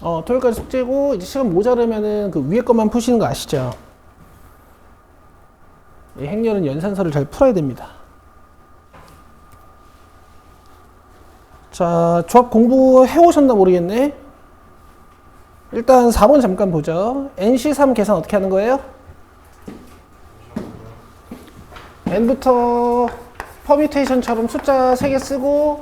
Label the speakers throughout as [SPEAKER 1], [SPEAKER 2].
[SPEAKER 1] 토요일까지 숙제고 이제 시간 모자르면은 그 위에 것만 푸시는 거 아시죠? 이 행렬은 연산서를 잘 풀어야 됩니다. 자, 조합 공부해 오셨나 모르겠네. 일단 4번 잠깐 보죠. NC3 계산 어떻게 하는 거예요? n부터 퍼뮤테이션처럼 숫자 3개 쓰고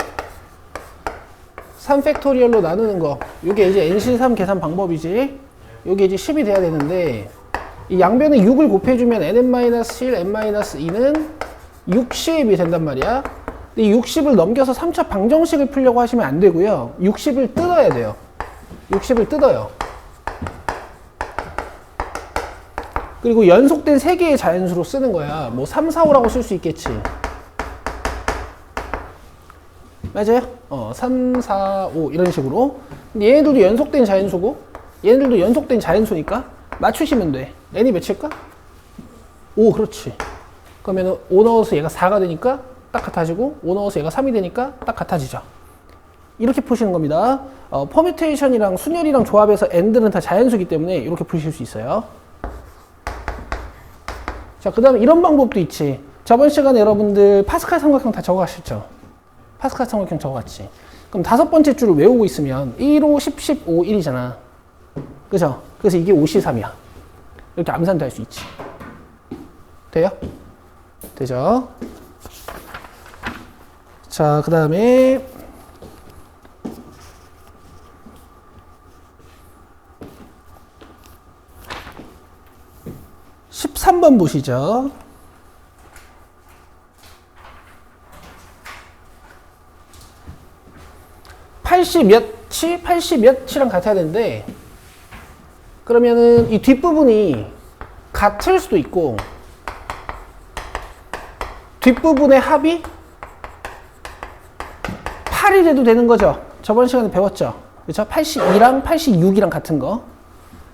[SPEAKER 1] 3팩토리얼로 나누는 거. 이게 이제 NC3 계산 방법이지. 이게 이제 10이 돼야 되는데 이 양변에 6을 곱해주면 nn-1, n-2는 60이 된단 말이야. 근데 이 60을 넘겨서 3차 방정식을 풀려고 하시면 안 되고요. 60을 뜯어야 돼요. 60을 뜯어요. 그리고 연속된 3개의 자연수로 쓰는 거야. 뭐 3, 4, 5라고 쓸 수 있겠지. 맞아요? 3, 4, 5 이런 식으로. 근데 얘네들도 연속된 자연수고 얘네들도 연속된 자연수니까 맞추시면 돼. n이 몇일까? 5, 그렇지. 그러면 5 넣어서 얘가 4가 되니까 딱 같아지고 5 넣어서 얘가 3이 되니까 딱 같아지죠. 이렇게 푸시는 겁니다. 퍼뮤테이션이랑 순열이랑 조합해서 n들은 다 자연수기 때문에 이렇게 푸실 수 있어요. 자, 그 다음에 이런 방법도 있지. 저번 시간에 여러분들 파스칼 삼각형 다 적어가셨죠? 파스칼 삼각형 적어갔지. 그럼 5번째 줄을 외우고 있으면 1, 5, 10, 15, 1이잖아. 그죠? 그래서 이게 5C3이야. 이렇게 암산도 할 수 있지. 돼요? 되죠? 자, 그 다음에 13번 보시죠. 80 몇치? 80 몇치랑 같아야 되는데 그러면은 이 뒷부분이 같을 수도 있고 뒷부분의 합이 8이 돼도 되는 거죠. 저번 시간에 배웠죠. 그렇죠? 82랑 86이랑 같은 거.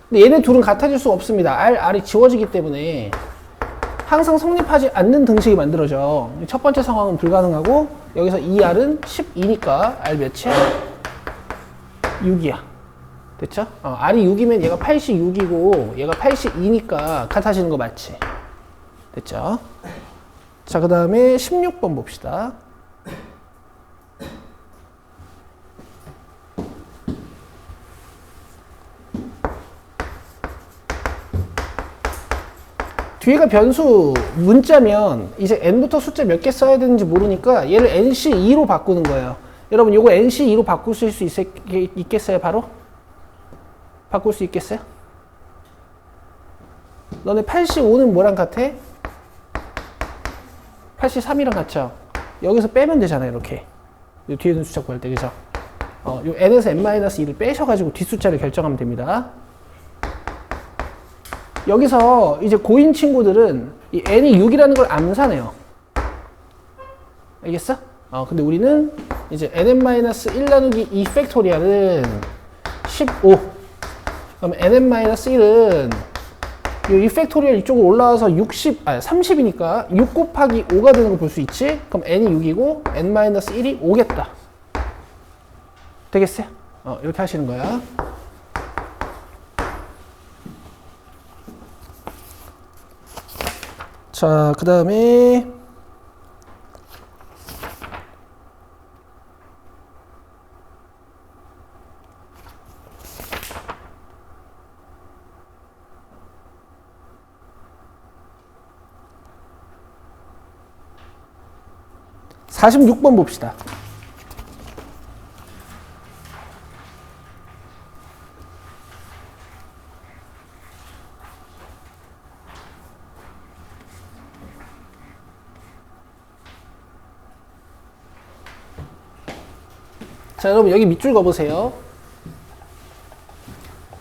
[SPEAKER 1] 근데 얘네 둘은 같아질 수 없습니다. R이 지워지기 때문에 항상 성립하지 않는 등식이 만들어져. 첫 번째 상황은 불가능하고 여기서 이 R은 12니까 R 몇이야? 6이야. 됐죠? R이 6이면 얘가 86이고 얘가 82니까 같아지는 거 맞지? 됐죠? 자, 그 다음에 16번 봅시다. 뒤에가 변수 문자면 이제 n부터 숫자 몇 개 써야 되는지 모르니까 얘를 nc2로 바꾸는 거예요. 여러분 이거 nc2로 바꾸실 수 있겠어요? 바로? 바꿀 수 있겠어요? 너네 85는 뭐랑 같아? 83이랑 같죠? 여기서 빼면 되잖아요. 이렇게 이 뒤에 있는 숫자 구할 때. 그죠? 요 n에서 n-2를 빼셔가지고 뒷숫자를 결정하면 됩니다. 여기서 이제 고인 친구들은 이 n이 6이라는 걸 암산해요. 알겠어? 근데 우리는 이제 nn-1 나누기 2 팩토리얼은 15. 그럼 nn-1은 이 팩토리얼 이쪽으로 올라와서 30이니까 6 곱하기 5가 되는 걸 볼 수 있지? 그럼 n이 6이고 n-1이 5겠다. 되겠어요? 이렇게 하시는 거야. 자, 그 다음에 46번 봅시다. 자, 여러분 여기 밑줄 그어보세요.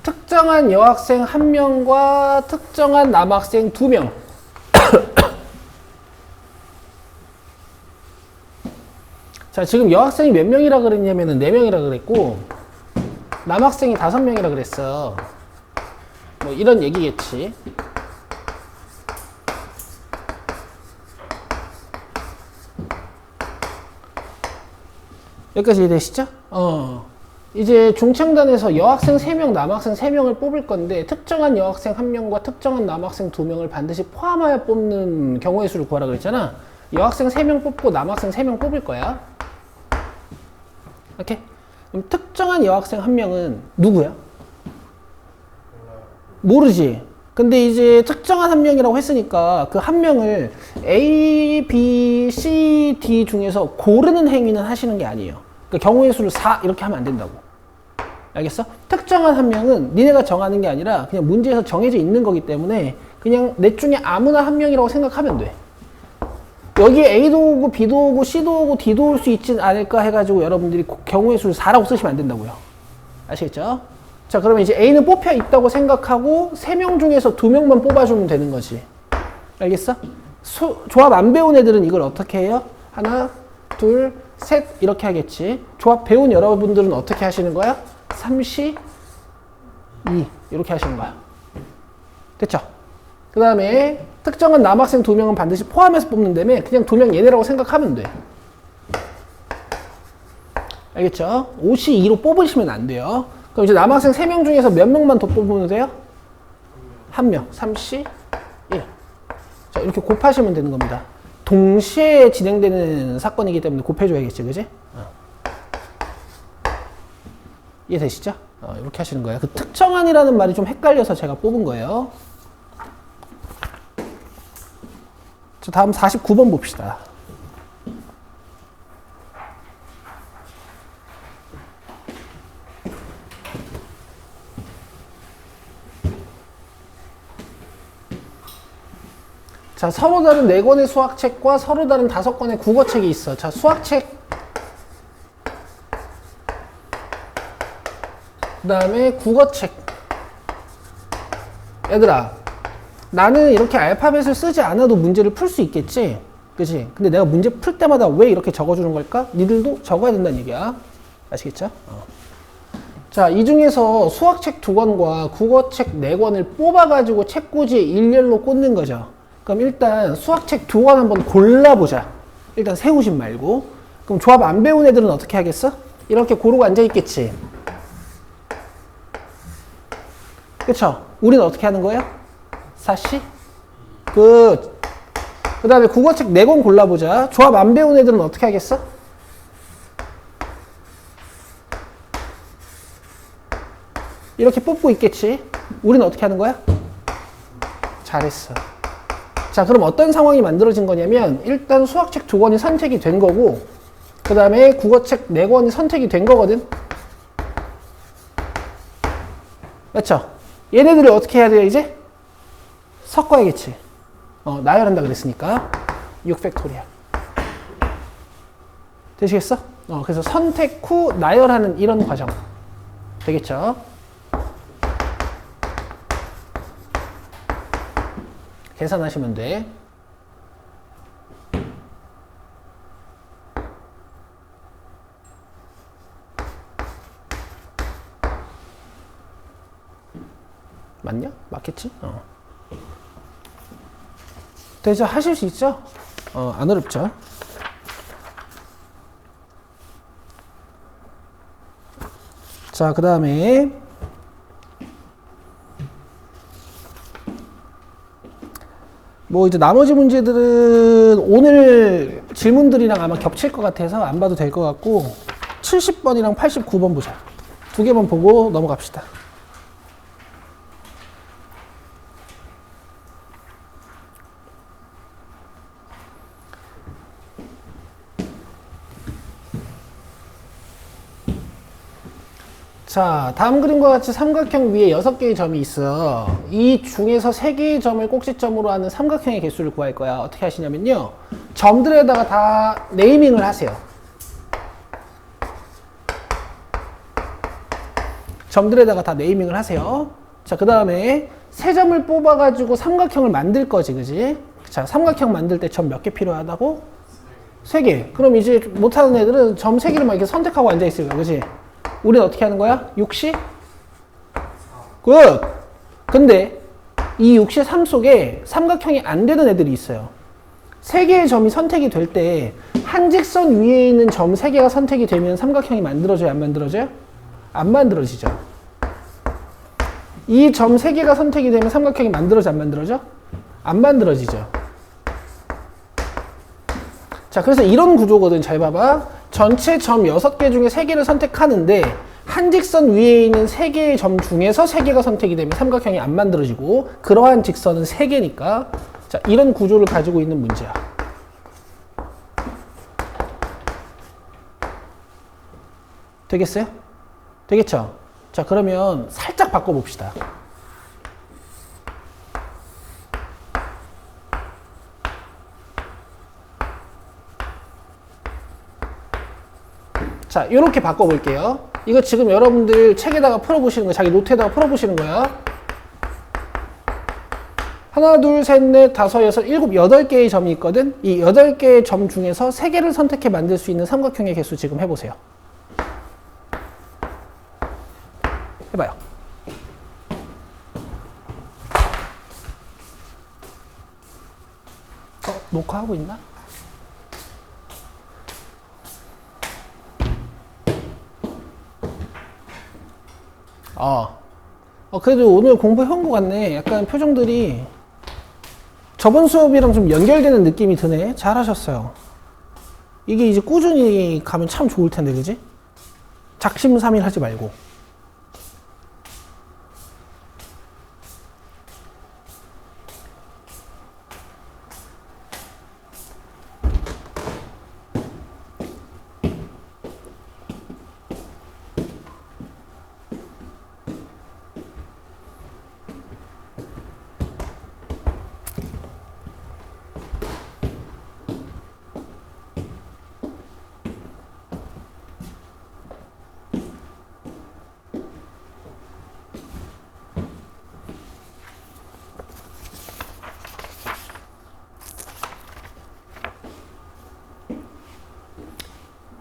[SPEAKER 1] 특정한 여학생 1명과 특정한 남학생 2명. 자, 지금 여학생이 몇 명이라 그랬냐면은 4명이라 그랬고 남학생이 5명이라 그랬어. 뭐 이런 얘기겠지. 여기까지 이해되시죠? 이제 중창단에서 여학생 3명, 남학생 3명을 뽑을 건데 특정한 여학생 1명과 특정한 남학생 2명을 반드시 포함하여 뽑는 경우의 수를 구하라 그랬잖아. 여학생 3명 뽑고 남학생 3명 뽑을 거야. 오케이? 그럼 특정한 여학생 1명은 누구야? 모르지. 근데 이제 특정한 1명이라고 했으니까 그 1명을 A, B, C, D 중에서 고르는 행위는 하시는 게 아니에요. 그러니까 경우의 수를 4 이렇게 하면 안 된다고. 알겠어? 특정한 1명은 니네가 정하는 게 아니라 그냥 문제에서 정해져 있는 거기 때문에 그냥 넷 중에 아무나 1명이라고 생각하면 돼. 여기에 A도 오고 B도 오고 C도 오고 D도 올 수 있진 않을까 해가지고 여러분들이 경우의 수를 4라고 쓰시면 안 된다고요. 아시겠죠? 자, 그러면 이제 A는 뽑혀 있다고 생각하고 3명 중에서 2명만 뽑아주면 되는 거지. 알겠어? 조합 안 배운 애들은 이걸 어떻게 해요? 하나, 둘, 셋 이렇게 하겠지. 조합 배운 여러분들은 어떻게 하시는 거야? 3시 2 이렇게 하시는 거야. 됐죠? 그 다음에 특정한 남학생 2명은 반드시 포함해서 뽑는다며 그냥 2명 얘네라고 생각하면 돼. 알겠죠? 5시 2로 뽑으시면 안 돼요. 그럼 이제 남학생 3명 중에서 몇 명만 더 뽑으면 돼요? 1명. 3시 1. 자, 이렇게 곱하시면 되는 겁니다. 동시에 진행되는 사건이기 때문에 곱해줘야겠지, 그지? 이해되시죠? 이렇게 하시는 거예요. 그 특정한이라는 말이 좀 헷갈려서 제가 뽑은 거예요. 자, 다음 49번 봅시다. 자, 서로 다른 4권의 수학책과 서로 다른 5권의 국어책이 있어. 자, 수학책 그 다음에 국어책. 얘들아, 나는 이렇게 알파벳을 쓰지 않아도 문제를 풀 수 있겠지? 그치? 근데 내가 문제 풀 때마다 왜 이렇게 적어주는 걸까? 니들도 적어야 된다는 얘기야. 아시겠죠? 자, 이 중에서 수학책 2권과 국어책 4권을 뽑아가지고 책꽂이에 일렬로 꽂는 거죠. 그럼 일단 수학책 2권 한번 골라보자. 일단 세우신 말고. 그럼 조합 안 배운 애들은 어떻게 하겠어? 이렇게 고르고 앉아있겠지. 그쵸? 우리는 어떻게 하는 거예요? 4시? 굿. 그 다음에 국어책 4권 골라보자. 조합 안 배운 애들은 어떻게 하겠어? 이렇게 뽑고 있겠지. 우리는 어떻게 하는 거야? 잘했어. 자, 그럼 어떤 상황이 만들어진 거냐면 일단 수학책 2권이 선택이 된 거고 그 다음에 국어책 4권이 선택이 된 거거든. 맞죠? 얘네들을 어떻게 해야 돼요 이제? 섞어야겠지. 나열한다 그랬으니까 6팩토리얼. 되시겠어? 그래서 선택 후 나열하는 이런 과정. 되겠죠? 계산하시면 돼. 맞냐? 맞겠지? 되죠? 하실 수 있죠? 안 어렵죠? 자, 그 다음에 뭐 이제 나머지 문제들은 오늘 질문들이랑 아마 겹칠 것 같아서 안 봐도 될 것 같고 70번이랑 89번 보자. 2개만 보고 넘어갑시다. 자, 다음 그림과 같이 삼각형 위에 6개의 점이 있어. 이 중에서 3개의 점을 꼭지점으로 하는 삼각형의 개수를 구할 거야. 어떻게 하시냐면요. 점들에다가 다 네이밍을 하세요. 점들에다가 다 네이밍을 하세요. 자, 그 다음에 3점을 뽑아가지고 삼각형을 만들 거지, 그지? 자, 삼각형 만들 때 점 몇 개 필요하다고? 3개. 그럼 이제 못하는 애들은 점 3개를 막 이렇게 선택하고 앉아있을 거야, 그지? 우리는 어떻게 하는 거야? 6시? 굿! 근데 이 6시 3 속에 삼각형이 안 되는 애들이 있어요. 3개의 점이 선택이 될 때 한직선 위에 있는 점 3개가 선택이 되면 삼각형이 만들어져요? 안 만들어져요? 안 만들어지죠. 이 점 3개가 선택이 되면 삼각형이 만들어져 안 만들어져? 안 만들어지죠. 자, 그래서 이런 구조거든. 잘 봐봐. 전체 점 6개 중에 3개를 선택하는데 한 직선 위에 있는 3개의 점 중에서 3개가 선택이 되면 삼각형이 안 만들어지고 그러한 직선은 3개니까 자, 이런 구조를 가지고 있는 문제야. 되겠어요? 되겠죠? 자, 그러면 살짝 바꿔봅시다. 자, 이렇게 바꿔볼게요. 이거 지금 여러분들 책에다가 풀어보시는 거야. 자기 노트에다가 풀어보시는 거야. 하나, 둘, 셋, 넷, 다섯, 여섯, 일곱, 8개의 점이 있거든. 이 8개의 점 중에서 3개를 선택해 만들 수 있는 삼각형의 개수 지금 해보세요. 해봐요. 녹화하고 있나? 그래도 오늘 공부해온 것 같네. 약간 표정들이 저번 수업이랑 좀 연결되는 느낌이 드네. 잘하셨어요. 이게 이제 꾸준히 가면 참 좋을 텐데, 그지? 작심삼일 하지 말고.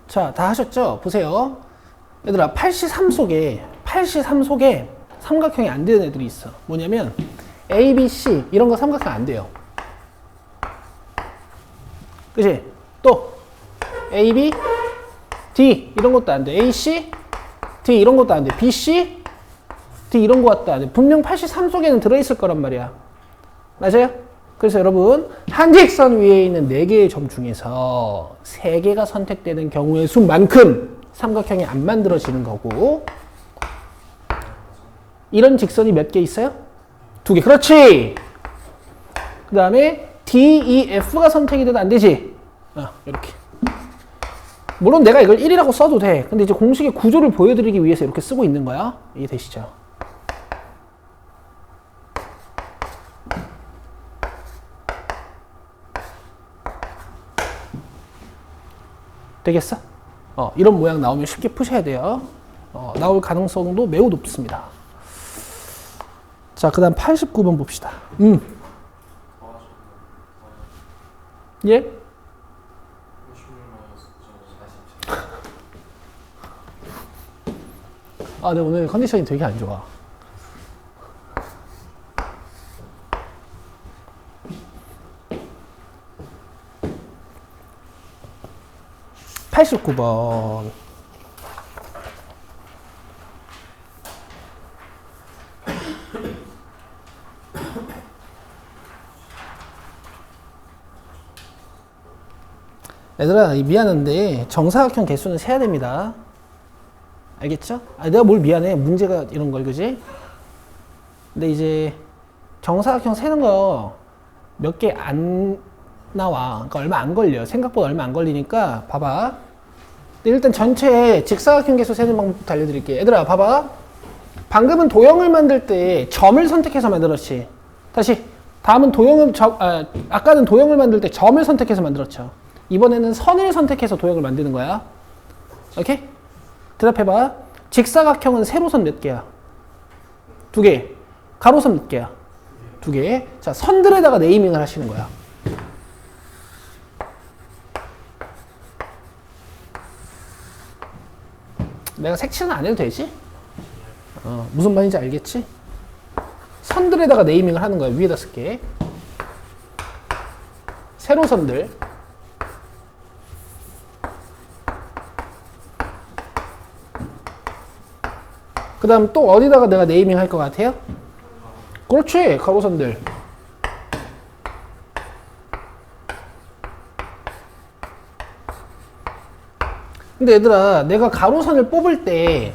[SPEAKER 1] 자, 다 하셨죠? 보세요. 얘들아, 83 속에 삼각형이 안 되는 애들이 있어. 뭐냐면 A, B, C 이런 거 삼각형 안 돼요. 그치? 또 A, B, D 이런 것도 안 돼. A, C, D 이런 것도 안 돼. B, C, D 이런 것도 안 돼. 분명 83 속에는 들어있을 거란 말이야. 맞아요? 그래서 여러분, 한 직선 위에 있는 4개의 점 중에서 3개가 선택되는 경우의 수만큼 삼각형이 안 만들어지는 거고, 이런 직선이 몇 개 있어요? 2개. 그렇지! 그 다음에 D, E, F가 선택이 돼도 안 되지? 이렇게. 물론 내가 이걸 1이라고 써도 돼. 근데 이제 공식의 구조를 보여드리기 위해서 이렇게 쓰고 있는 거야. 이해되시죠? 되겠어? 이런 모양 나오면 쉽게 푸셔야 돼요. 나올 가능성도 매우 높습니다. 자, 그 다음 89번 봅시다. 예? 네, 오늘 컨디션이 되게 안 좋아. (89번) 얘들아, 미안한데 정사각형 개수는 세야 됩니다. 알겠죠? 내가 뭘 미안해. 문제가 이런 걸, 그지? 근데 이제 정사각형 세는 거 몇 개 안 나와. 그러니까 얼마 안 걸려. 생각보다 얼마 안 걸리니까 봐봐. 일단 전체 직사각형 개수 세는 방법부터 알려드릴게. 얘들아, 봐봐. 방금은 도형을 만들 때 점을 선택해서 만들었지. 다시. 다음은 아까는 도형을 만들 때 점을 선택해서 만들었죠. 이번에는 선을 선택해서 도형을 만드는 거야. 오케이? 대답해봐. 직사각형은 세로선 몇 개야? 2개. 가로선 몇 개야? 2개. 자, 선들에다가 네이밍을 하시는 거야. 내가 색칠은 안 해도 되지? 무슨 말인지 알겠지? 선들에다가 네이밍을 하는 거야. 위에다 쓸게. 세로선들. 그 다음 또 어디다가 내가 네이밍 할 것 같아요? 그렇지, 가로선들. 근데 얘들아, 내가 가로선을 뽑을 때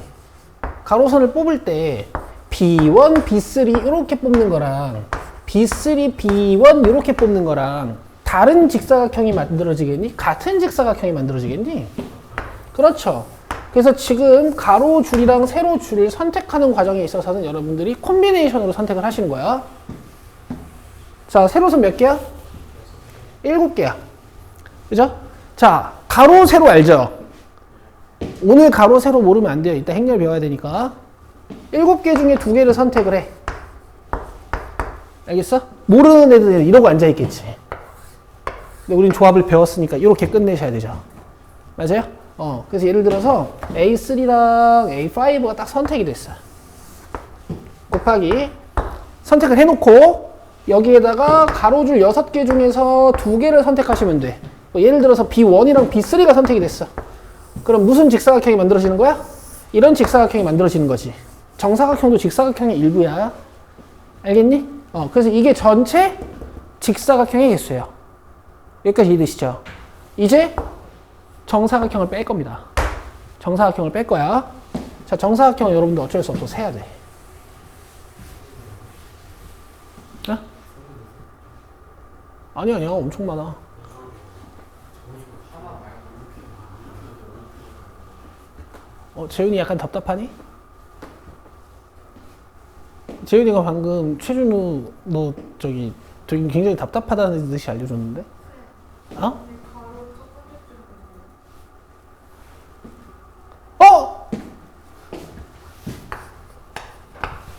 [SPEAKER 1] B1, B3 이렇게 뽑는 거랑 B3, B1 이렇게 뽑는 거랑 다른 직사각형이 만들어지겠니? 같은 직사각형이 만들어지겠니? 그렇죠. 그래서 지금 가로줄이랑 세로줄을 선택하는 과정에 있어서는 여러분들이 콤비네이션으로 선택을 하시는 거야. 자, 세로선 몇 개야? 7개야. 그죠? 자, 가로, 세로 알죠? 오늘 가로, 세로 모르면 안 돼요. 이따 행렬 배워야 되니까. 7개 중에 2개를 선택을 해. 알겠어? 모르는 애들은 이러고 앉아있겠지. 근데 우린 조합을 배웠으니까 이렇게 끝내셔야 되죠. 맞아요? 그래서 예를 들어서 A3랑 A5가 딱 선택이 됐어. 곱하기 선택을 해놓고 여기에다가 가로줄 6개 중에서 2개를 선택하시면 돼. 예를 들어서 B1이랑 B3가 선택이 됐어. 그럼 무슨 직사각형이 만들어지는 거야? 이런 직사각형이 만들어지는 거지. 정사각형도 직사각형의 일부야. 알겠니? 그래서 이게 전체 직사각형의 개수예요. 여기까지 이해되시죠? 이제 정사각형을 뺄 겁니다. 정사각형을 뺄 거야. 자, 정사각형은 여러분들 어쩔 수 없어. 세야 돼. 아니야. 엄청 많아. 재윤이 약간 답답하니? 재윤이가 방금 최준우 너 저기 굉장히 답답하다는 듯이 알려줬는데?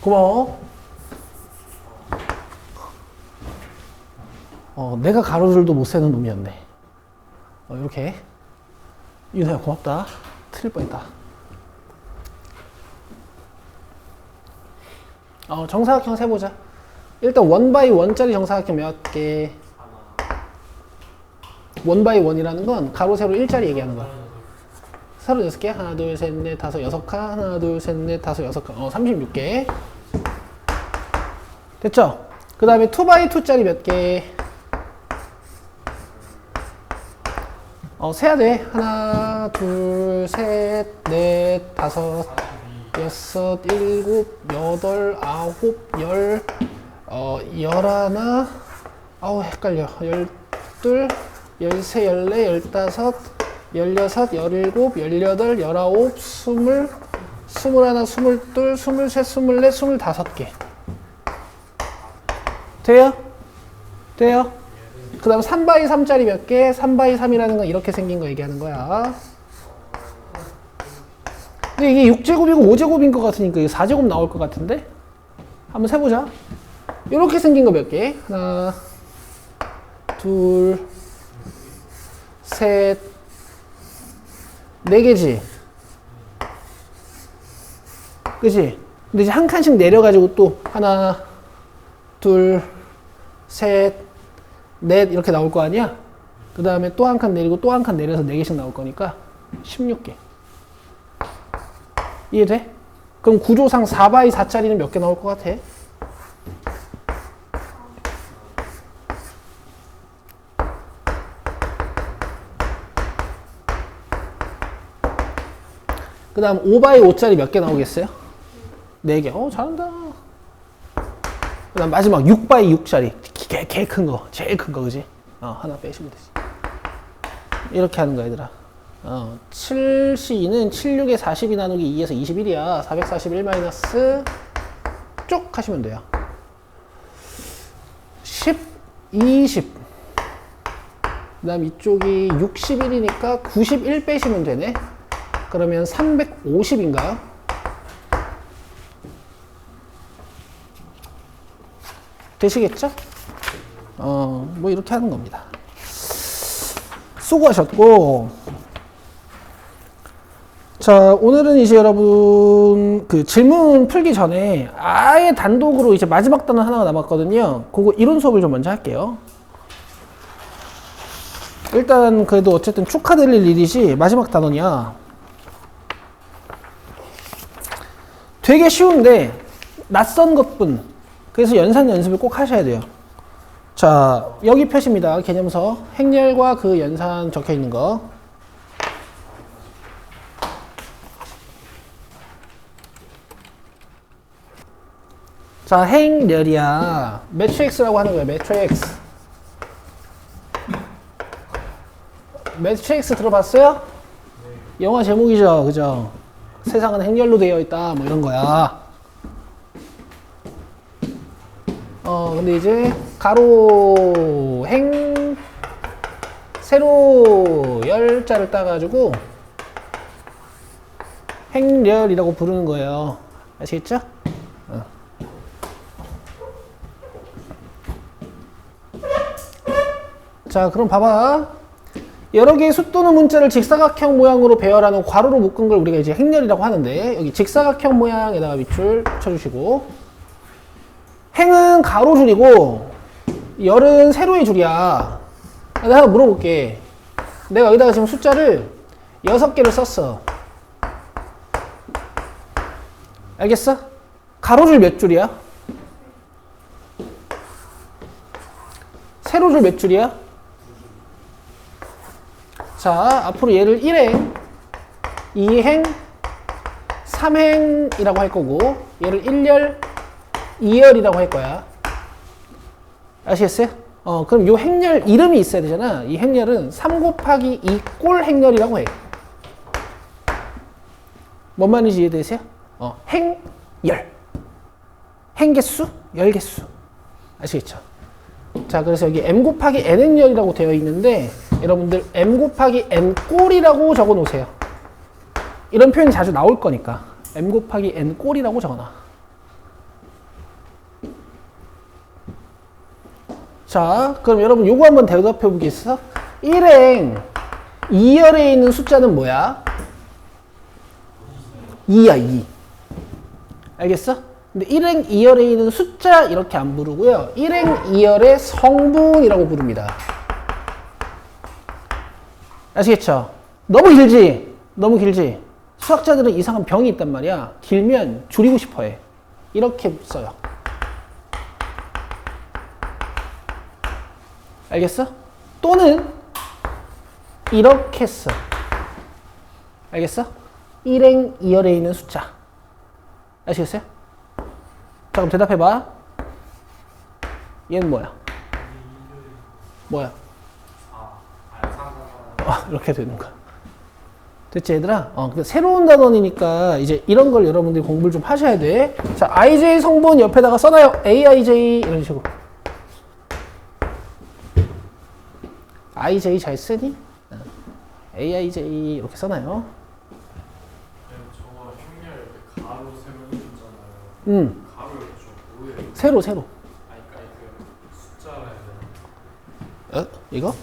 [SPEAKER 1] 고마워. 내가 가로줄도 못 세는 놈이었네. 이렇게. 윤서야 고맙다. 틀릴 뻔했다. 정사각형 세보자. 일단 1x1짜리 정사각형 몇 개? 1x1이라는 건 가로, 세로 1짜리 얘기하는 거야. 36개? 하나, 둘, 셋, 넷, 다섯, 여섯 칸. 하나, 둘, 셋, 넷, 다섯, 여섯 칸. 36개. 됐죠? 그 다음에 2x2짜리 몇 개? 세야 돼. 하나, 둘, 셋, 넷, 다섯, 여섯, 일곱, 여덟, 아홉, 열, 열하나, 헷갈려. 열둘, 열세, 열네, 열다섯, 열여섯, 열일곱, 열여덟, 열아홉, 스물, 스물하나, 스물둘, 스물셋, 스물넷, 스물다섯 개. 돼요? 그 다음 3x3짜리 몇 개? 3x3이라는 건 이렇게 생긴 거 얘기하는 거야. 근데 이게 6제곱이고 5제곱인 것 같으니까 이게 4제곱 나올 것 같은데? 한번 세보자. 이렇게 생긴 거 몇 개? 하나, 둘, 셋, 4개지? 그치? 근데 이제 한 칸씩 내려가지고 또 하나, 둘, 셋, 넷 이렇게 나올 거 아니야? 그 다음에 또 한 칸 내리고 또 한 칸 내려서 4개씩 나올 거니까 16개. 이해돼? 그럼 구조상 4x4짜리는 몇 개 나올 것 같아? 그 다음 5x5짜리 몇 개 나오겠어요? 4개. 잘한다. 그 다음 마지막 6x6짜리. 개 큰 거. 제일 큰 거, 그지? 하나 빼시면 되지. 이렇게 하는 거야, 얘들아. 7C는 76에 42 나누기 2에서 21이야. 441 마이너스 쭉 하시면 돼요. 10, 20. 그 다음 이쪽이 61이니까 91 빼시면 되네. 그러면 350인가요? 되시겠죠? 뭐 이렇게 하는 겁니다. 수고하셨고, 자, 오늘은 이제 여러분 그 질문 풀기 전에 아예 단독으로 이제 마지막 단원 하나가 남았거든요. 그거 이론 수업을 좀 먼저 할게요. 일단 그래도 어쨌든 축하드릴 일이지 마지막 단원이야. 되게 쉬운데 낯선 것뿐. 그래서 연산 연습을 꼭 하셔야 돼요. 자, 여기 표시입니다. 개념서. 행렬과 그 연산 적혀 있는 거. 자, 행렬이야. 매트릭스라고 하는 거예요. 매트릭스. 매트릭스 들어봤어요? 영화 제목이죠. 그죠? 세상은 행렬로 되어 있다. 뭐 이런 거야. 근데 이제 가로 행 세로 열자를 따가지고 행렬이라고 부르는 거예요. 아시겠죠? 자, 그럼 봐봐. 여러 개의 수 또는 문자를 직사각형 모양으로 배열하는 괄호로 묶은 걸 우리가 이제 행렬이라고 하는데, 여기 직사각형 모양에다가 밑줄 쳐주시고, 행은 가로줄이고 열은 세로의 줄이야. 내가 한번 물어볼게. 내가 여기다가 지금 숫자를 6개를 썼어. 알겠어? 가로줄 몇 줄이야? 세로줄 몇 줄이야? 자, 앞으로 얘를 1행, 2행, 3행이라고 할 거고, 얘를 1열, 2열이라고 할 거야. 아시겠어요? 그럼 요 행렬 이름이 있어야 되잖아. 이 행렬은 3 곱하기 2 꼴 행렬이라고 해. 뭔 말인지 이해되세요? 행열. 행개수, 열개수. 아시겠죠? 자, 그래서 여기 m 곱하기 n행열이라고 되어 있는데, 여러분들 m 곱하기 n 꼴이라고 적어 놓으세요. 이런 표현이 자주 나올 거니까. m 곱하기 n 꼴이라고 적어 놔. 자, 그럼 여러분 요거 한번 대답해 보겠어? 1행 2열에 있는 숫자는 뭐야? 2야, 2. 알겠어? 근데 1행 2열에 있는 숫자 이렇게 안 부르고요. 1행 2열의 성분이라고 부릅니다. 아시겠죠? 너무 길지? 너무 길지? 수학자들은 이상한 병이 있단 말이야. 길면 줄이고 싶어 해. 이렇게 써요. 알겠어? 또는 이렇게 써. 알겠어? 1행 2열에 있는 숫자. 아시겠어요? 자, 그럼 대답해봐. 얘는 뭐야? 뭐야? 이렇게 되는 거야. 됐지, 얘들아? 근데 새로운 단원이니까 이제 이런 걸 여러분들이 공부를 좀 하셔야 돼. 자, IJ 성분 옆에다가 써놔요. AIJ 이런 식으로. IJ 잘 쓰니? AIJ 이렇게 써놔요.
[SPEAKER 2] 저거 행렬 이렇게 가로 세로 해줬잖아요. 가로 이렇게 좀 뭐예요?
[SPEAKER 1] 세로, 세로.
[SPEAKER 2] 아니 그러니까 그 숫자라 해야 되나?
[SPEAKER 1] 이거?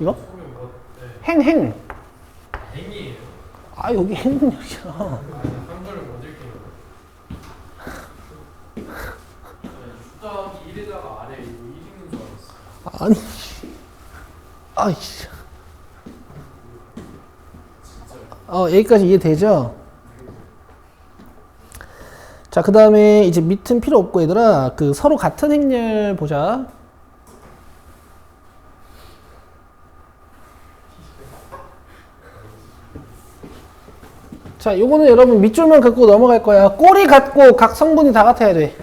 [SPEAKER 1] 이거?
[SPEAKER 2] 소리 뭐? 네.
[SPEAKER 1] 행.
[SPEAKER 2] 행이에요.
[SPEAKER 1] 아, 여기 행이야.
[SPEAKER 2] 한글을 못 읽겠는 거. 숫자 1에다가 아래 이거 1 읽는 줄 알았어.
[SPEAKER 1] 아니. 아이씨. 여기까지 이해되죠? 자, 그 다음에 이제 밑은 필요 없고, 얘들아. 그 서로 같은 행렬 보자. 자, 요거는 여러분 밑줄만 긋고 넘어갈 거야. 꼴이 같고 각 성분이 다 같아야 돼.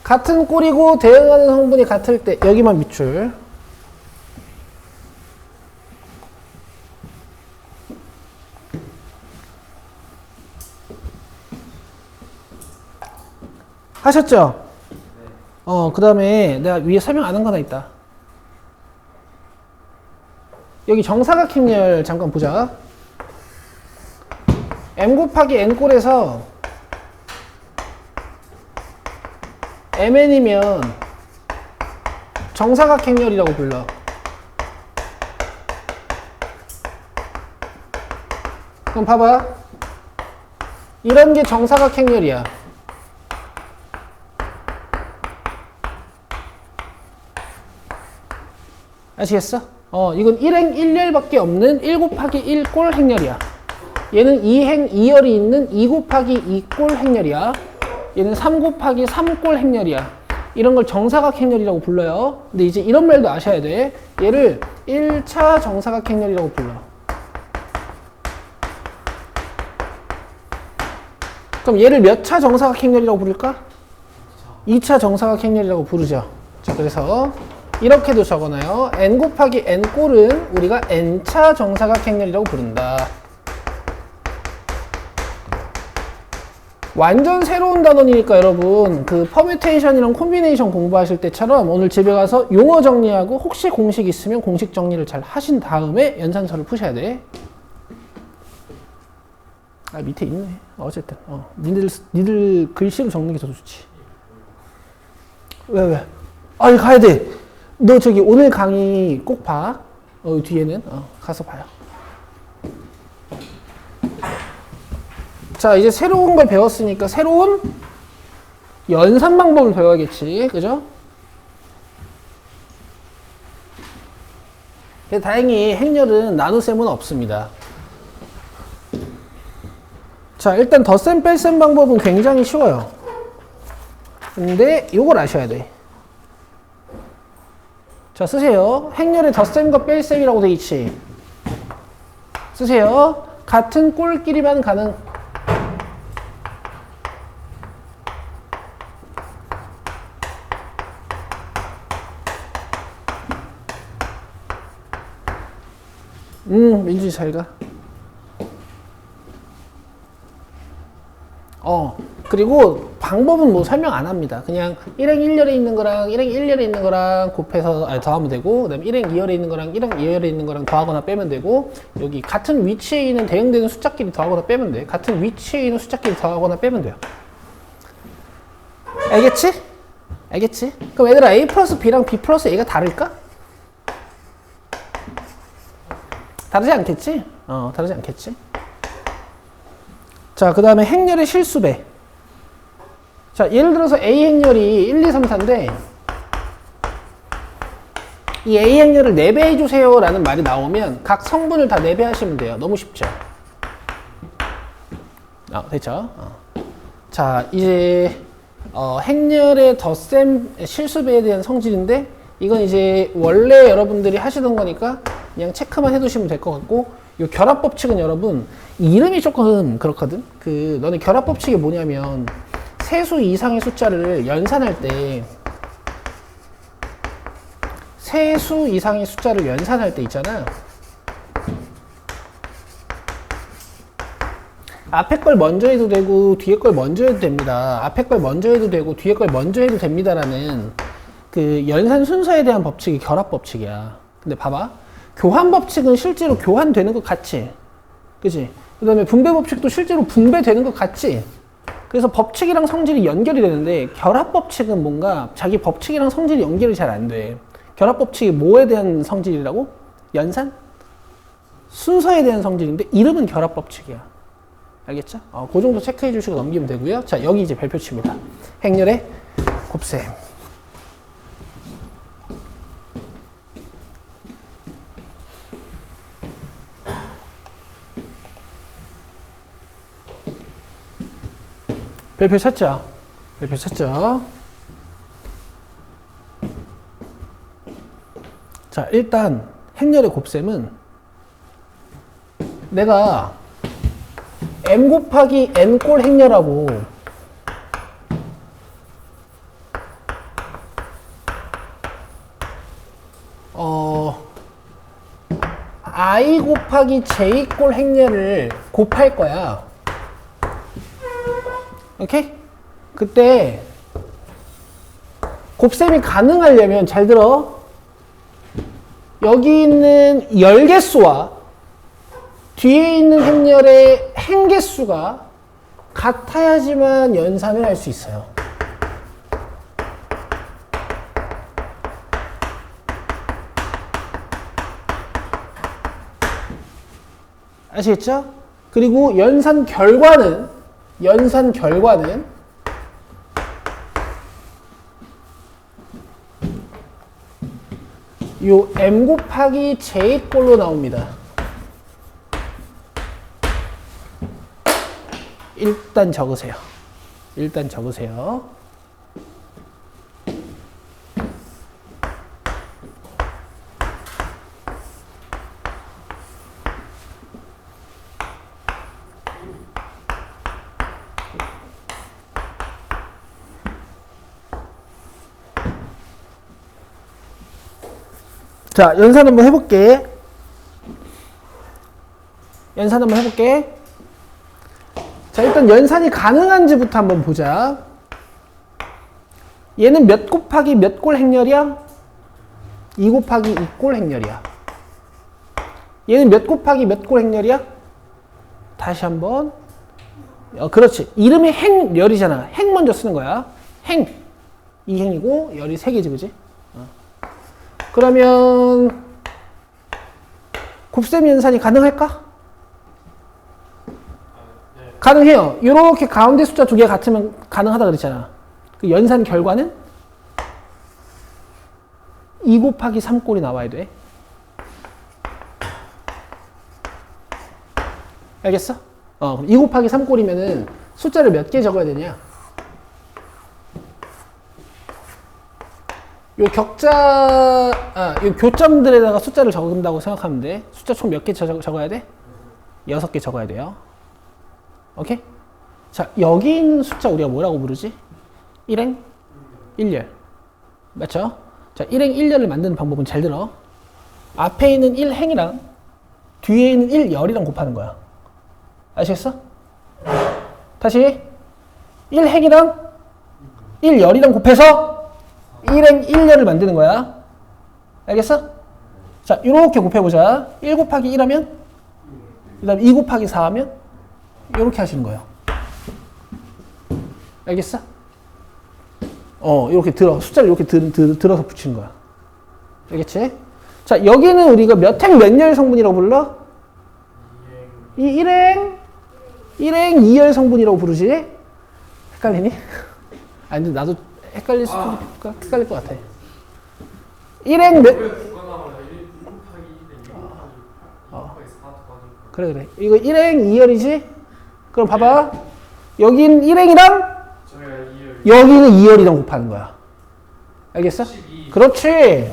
[SPEAKER 1] 같은 꼴이고 대응하는 성분이 같을 때 여기만 밑줄. 하셨죠? 그 다음에 내가 위에 설명 안 한 거 하나 있다. 여기 정사각행렬 잠깐 보자. m 곱하기 n 꼴에서 mn이면 정사각행렬이라고 불러. 그럼 봐봐. 이런 게 정사각행렬이야. 아시겠어? 이건 1행 1열밖에 없는 1 곱하기 1꼴 행렬이야. 얘는 2행 2열이 있는 2 곱하기 2꼴 행렬이야. 얘는 3 곱하기 3꼴 행렬이야. 이런 걸 정사각 행렬이라고 불러요. 근데 이제 이런 말도 아셔야 돼. 얘를 1차 정사각 행렬이라고 불러. 그럼 얘를 몇 차 정사각 행렬이라고 부를까? 2차 정사각 행렬이라고 부르죠. 자, 그래서 이렇게도 적어놔요. n 곱하기 n 꼴은 우리가 n차 정사각 행렬이라고 부른다. 완전 새로운 단원이니까 여러분 그 퍼뮤테이션이랑 콤비네이션 공부하실 때처럼 오늘 집에 가서 용어 정리하고 혹시 공식 있으면 공식 정리를 잘 하신 다음에 연산서를 푸셔야 돼. 아, 밑에 있네. 어쨌든 니들 글씨로 적는 게 더 좋지. 왜? 아니, 가야 돼. 너 저기 오늘 강의 꼭 봐. 뒤에는 가서 봐요. 자, 이제 새로운 걸 배웠으니까 새로운 연산 방법을 배워야겠지. 그죠? 다행히 행렬은 나눗셈은 없습니다. 자, 일단 덧셈 뺄셈 방법은 굉장히 쉬워요. 근데 이걸 아셔야 돼. 자, 쓰세요. 행렬에 덧셈과 뺄셈이라고 돼 있지. 쓰세요. 같은 꼴끼리만 가능. 민준이 잘 가. 그리고 방법은 뭐 설명 안 합니다. 그냥 1행 1열에 있는 거랑 1행 1열에 있는 거랑 곱해서 더하면 되고, 그 다음에 1행 2열에 있는 거랑 1행 2열에 있는 거랑 더하거나 빼면 되고, 여기 같은 위치에 있는 대응되는 숫자끼리 더하거나 빼면 돼. 같은 위치에 있는 숫자끼리 더하거나 빼면 돼요. 알겠지? 알겠지? 그럼 얘들아 A 플러스 B랑 B 플러스 A가 다를까? 다르지 않겠지? 다르지 않겠지? 자, 그 다음에 행렬의 실수배. 자, 예를 들어서 A 행렬이 1, 2, 3, 4인데 이 A 행렬을 4배 해주세요 라는 말이 나오면 각 성분을 다 4배 하시면 돼요. 너무 쉽죠? 됐죠? 자, 이제 행렬의 덧셈 실수배에 대한 성질인데 이건 이제 원래 여러분들이 하시던 거니까 그냥 체크만 해두시면 될 것 같고, 요 결합 법칙은 여러분 이름이 조금 그렇거든. 너네 결합 법칙이 뭐냐면 세수 이상의 숫자를 연산할 때 세수 이상의 숫자를 연산할 때 있잖아. 앞에 걸 먼저 해도 되고 뒤에 걸 먼저 해도 됩니다. 앞에 걸 먼저 해도 되고 뒤에 걸 먼저 해도 됩니다라는 그 연산 순서에 대한 법칙이 결합 법칙이야. 근데 봐봐. 교환 법칙은 실제로 교환되는 것 같지? 그치? 그 다음에 분배 법칙도 실제로 분배되는 것 같지? 그래서 법칙이랑 성질이 연결이 되는데 결합 법칙은 뭔가 자기 법칙이랑 성질이 연결이 잘 안 돼. 결합 법칙이 뭐에 대한 성질이라고? 연산? 순서에 대한 성질인데 이름은 결합 법칙이야. 알겠죠? 그 정도 체크해 주시고 넘기면 되고요. 자, 여기 이제 별표치입니다. 행렬의 곱셈. 별표 쳤죠? 별표 쳤죠? 자, 일단 행렬의 곱셈은 내가 m 곱하기 n 꼴 행렬하고 i 곱하기 j 꼴 행렬을 곱할 거야. 오케이? 그때 곱셈이 가능하려면 잘 들어. 여기 있는 열개수와 뒤에 있는 행렬의 행개수가 같아야지만 연산을 할 수 있어요. 아시겠죠? 그리고 연산 결과는 요 m 곱하기 j의 꼴로 나옵니다. 일단 적으세요. 일단 적으세요. 자, 연산 한번 해볼게. 연산 한번 해볼게. 자, 일단 연산이 가능한지부터 한번 보자. 얘는 몇 곱하기 몇 꼴 행렬이야? 2 곱하기 2꼴 행렬이야. 얘는 몇 곱하기 몇 꼴 행렬이야? 다시 한번. 그렇지. 이름이 행열이잖아. 행 먼저 쓰는 거야. 행. 2행이고 열이 3개지, 그지? 그러면 곱셈 연산이 가능할까? 가능해요. 이렇게 가운데 숫자 두 개 같으면 가능하다 그랬잖아. 그 연산 결과는 2 곱하기 3꼴이 나와야 돼. 알겠어? 그럼 2 곱하기 3꼴이면은 숫자를 몇 개 적어야 되냐? 요 격자, 요 교점들에다가 숫자를 적은다고 생각하면 돼. 숫자 총 몇 개 적어야 돼? 6개 적어야 돼요. 오케이? 자, 여기 있는 숫자 우리가 뭐라고 부르지? 1행? 1열. 맞죠? 자, 1행 1열을 만드는 방법은 잘 들어. 앞에 있는 1행이랑 뒤에 있는 1열이랑 곱하는 거야. 아시겠어? 다시 1행이랑 1열이랑 곱해서 1행 1열을 만드는 거야. 알겠어? 자, 이렇게 곱해보자. 1 곱하기 1 하면, 그 다음에 2 곱하기 4 하면, 이렇게 하시는 거예요. 알겠어? 이렇게 숫자를 이렇게 들어서 붙이는 거야. 알겠지? 자, 여기는 우리가 몇 행 몇 열 성분이라고 불러? 이 1행 2열 성분이라고 부르지? 헷갈리니? 아니, 근데 나도 헷갈릴 것 같아. 1행 몇? 그래. 이거 1행 2열이지? 그럼 봐봐. 여긴 1행이랑 여기는 2열이랑 곱하는 거야. 알겠어? 12. 그렇지.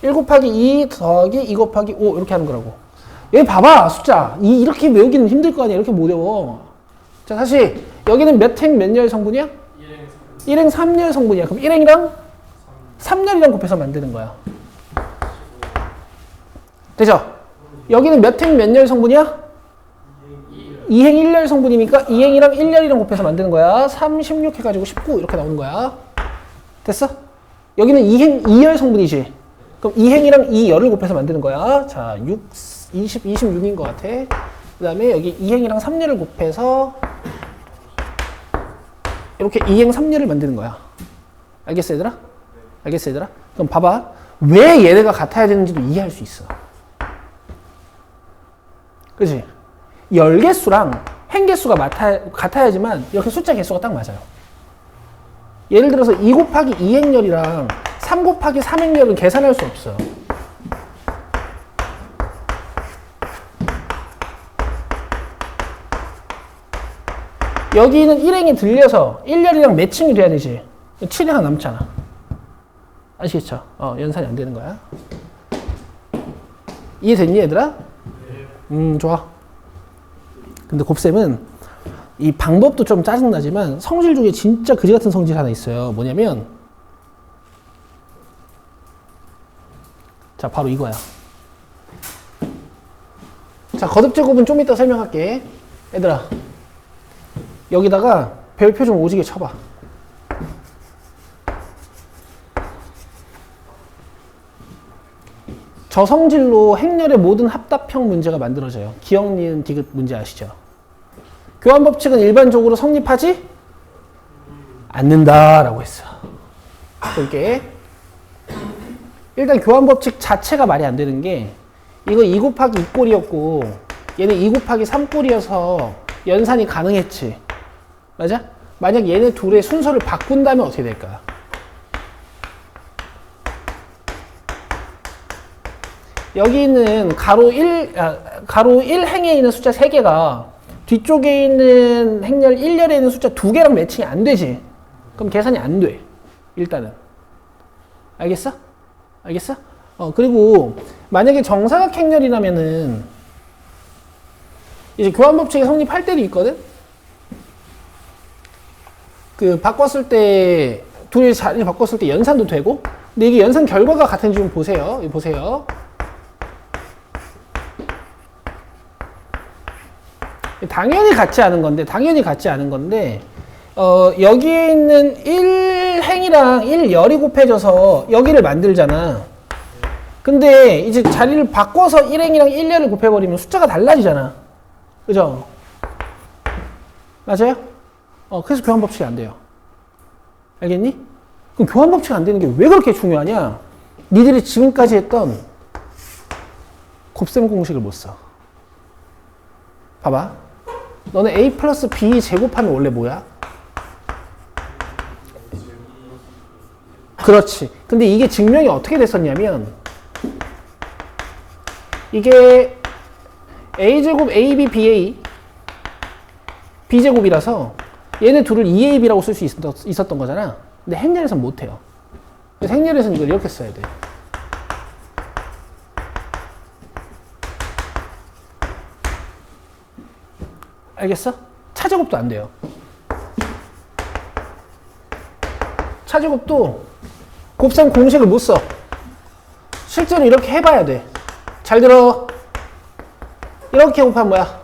[SPEAKER 1] 1 곱하기 2 더하기 2 곱하기 5 이렇게 하는 거라고. 여기 봐봐. 숫자. 이렇게 외우기는 힘들 거 아니야. 이렇게 못 외워. 자, 다시. 여기는 몇 행 몇 열 성분이야? 1행 3열 성분이야. 그럼 1행이랑 3열이랑 곱해서 만드는 거야. 되죠? 여기는 몇 행 몇 열 성분이야? 2행 1열 성분이니까 2행이랑 1열이랑 곱해서 만드는 거야. 36 해가지고 19 이렇게 나오는 거야. 됐어? 여기는 2행 2열 성분이지. 그럼 2행이랑 2열을 곱해서 만드는 거야. 자, 26인 것 같아. 그 다음에 여기 2행이랑 3열을 곱해서 이렇게 2행 3열을 만드는 거야. 알겠어, 얘들아? 알겠어, 얘들아? 그럼 봐봐. 왜 얘네가 같아야 되는지도 이해할 수 있어. 그치? 열 개수랑 행 개수가 같아야지만 이렇게 숫자 개수가 딱 맞아요. 예를 들어서 2 곱하기 2행열이랑 3 곱하기 3행열은 계산할 수 없어. 여기는 1행이 들려서 1열이랑 매칭이 돼야 되지. 7이 하나 남잖아. 아시겠죠? 연산이 안 되는 거야. 이해됐니, 얘들아? 좋아. 근데 곱셈은 이 방법도 좀 짜증나지만 성질 중에 진짜 그지 같은 성질 하나 있어요. 뭐냐면, 자, 바로 이거야. 자, 거듭제곱은 좀 이따 설명할게. 얘들아, 여기다가 별표 좀 오지게 쳐봐. 저성질로 행렬의 모든 합답형 문제가 만들어져요. 기억, 니은, 디귿 문제 아시죠? 교환법칙은 일반적으로 성립하지 않는다라고 했어. 볼게. 일단 교환법칙 자체가 말이 안 되는 게 이거 2 곱하기 2꼴이었고 얘는 2 곱하기 3꼴이어서 연산이 가능했지. 맞아? 만약 얘네 둘의 순서를 바꾼다면 어떻게 될까? 여기 있는 가로 1행에 있는 숫자 3개가 뒤쪽에 있는 행렬 1열에 있는 숫자 2개랑 매칭이 안 되지. 그럼 계산이 안 돼. 일단은. 알겠어? 알겠어? 그리고 만약에 정사각 행렬이라면은 이제 교환법칙이 성립할 때도 있거든? 그 바꿨을 때 둘이 자리 바꿨을 때 연산도 되고, 근데 이게 연산 결과가 같은지 좀 보세요. 이거 보세요. 당연히 같지 않은 건데, 여기에 있는 1행이랑 1열이 곱해져서 여기를 만들잖아. 근데 이제 자리를 바꿔서 1행이랑 1열을 곱해버리면 숫자가 달라지잖아. 그죠? 맞아요? 그래서 교환법칙이 안 돼요. 알겠니? 그럼 교환법칙이 안 되는 게 왜 그렇게 중요하냐? 니들이 지금까지 했던 곱셈 공식을 못 써. 봐봐. 너는 a 플러스 b 제곱하면 원래 뭐야? 그렇지. 근데 이게 증명이 어떻게 됐었냐면, 이게 a제곱 ab ba b제곱이라서 얘네 둘을 2ab라고 쓸 수 있었던 거잖아. 근데 행렬에서는 못해요. 그래서 행렬에서는 이걸 이렇게 써야 돼. 알겠어? 차제곱도 안 돼요. 차제곱도 곱셈 공식을 못 써. 실제로 이렇게 해봐야 돼. 잘 들어. 이렇게 곱하면 뭐야?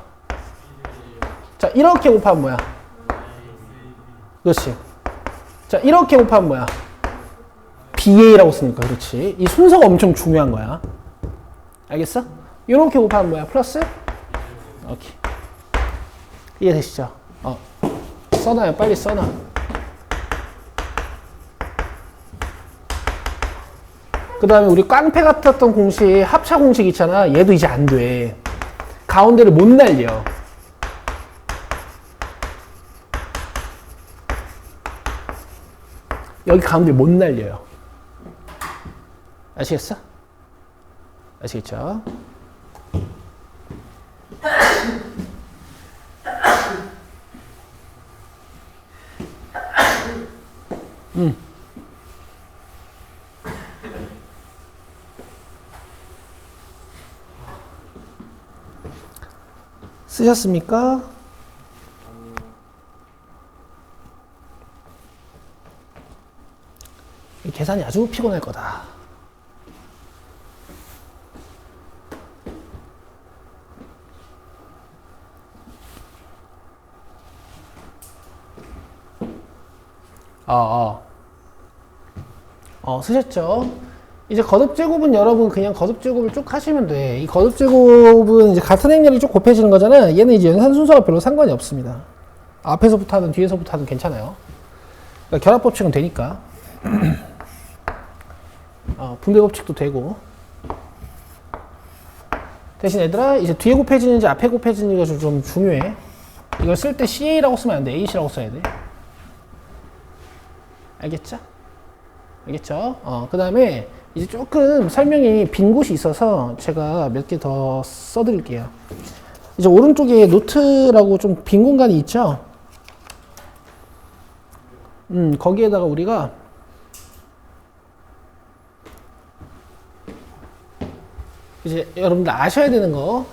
[SPEAKER 1] 자, 이렇게 곱하면 뭐야? 그렇지. 자, 이렇게 곱하면 뭐야? BA라고 쓰니까 그렇지. 이 순서가 엄청 중요한 거야. 알겠어? 이렇게 곱하면 뭐야? 플러스? 오케이. 이해되시죠? 써놔요. 빨리 써놔. 그 다음에 우리 깡패 같았던 공식, 합차 공식 있잖아. 얘도 이제 안 돼. 가운데를 못 날려. 여기 가운데 못 날려요. 아시겠어? 아시겠죠? 쓰셨습니까? 이 계산이 아주 피곤할 거다. 쓰셨죠? 이제 거듭제곱은 여러분 그냥 거듭제곱을 쭉 하시면 돼. 이 거듭제곱은 이제 같은 행렬이 쭉 곱해지는 거잖아. 얘는 이제 연산 순서가 별로 상관이 없습니다. 앞에서부터 하든 뒤에서부터 하든 괜찮아요. 그러니까 결합법칙은 되니까. 분배법칙도 되고. 대신 얘들아, 이제 뒤에 곱해지는지 앞에 곱해지는지가 좀 중요해. 이걸 쓸 때 CA라고 쓰면 안 돼. AC라고 써야 돼. 알겠죠? 알겠죠? 그 다음에 이제 조금 설명이 빈 곳이 있어서 제가 몇 개 더 써드릴게요. 이제 오른쪽에 노트라고 좀 빈 공간이 있죠? 거기에다가 우리가 이제 여러분들 아셔야 되는 거.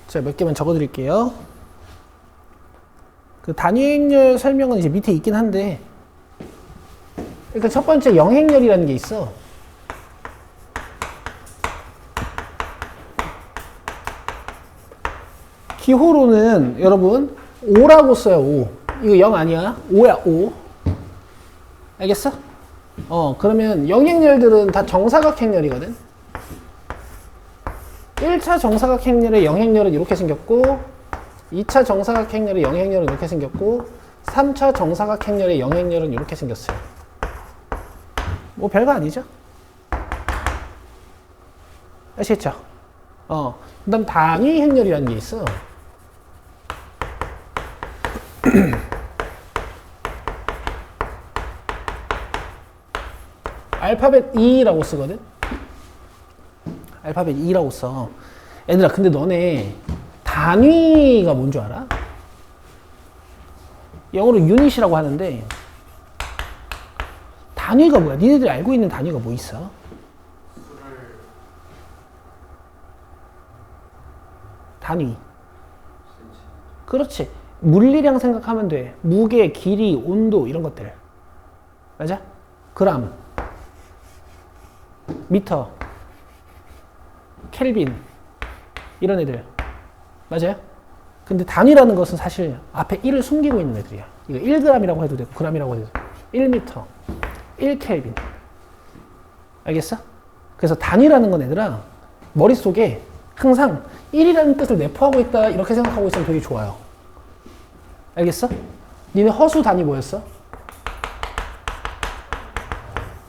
[SPEAKER 1] 제가 몇 개만 적어 드릴게요. 그 단위행렬 설명은 이제 밑에 있긴 한데, 일단 첫 번째 영행렬이라는 게 있어. 기호로는 여러분 5라고 써요. 5. 이거 0 아니야. 5야. 5. 알겠어? 그러면 영행렬들은 다 정사각행렬이거든. 1차 정사각행렬의 영행렬은 이렇게 생겼고, 2차 정사각행렬의 영행렬은 이렇게 생겼고, 3차 정사각행렬의 영행렬은 이렇게 생겼어요. 뭐 별거 아니죠? 아시겠죠? 그 다음 단위행렬이라는 게 있어. 알파벳 E라고 쓰거든. 알파벳 E라고 써. 얘들아, 근데 너네 단위가 뭔 줄 알아? 영어로 유닛이라고 하는데 단위가 뭐야? 니네들이 알고 있는 단위가 뭐 있어? 단위. 그렇지. 물리량 생각하면 돼. 무게, 길이, 온도 이런 것들. 맞아? 그람, 미터, 켈빈 이런 애들. 맞아요? 근데 단위라는 것은 사실 앞에 1을 숨기고 있는 애들이야. 이거 1g이라고 해도 되고 g이라고 해도 되고 1m, 1켈빈. 알겠어? 그래서 단위라는 건 얘들아 머릿속에 항상 1이라는 뜻을 내포하고 있다 이렇게 생각하고 있으면 되게 좋아요. 알겠어? 니네 허수 단위 뭐였어?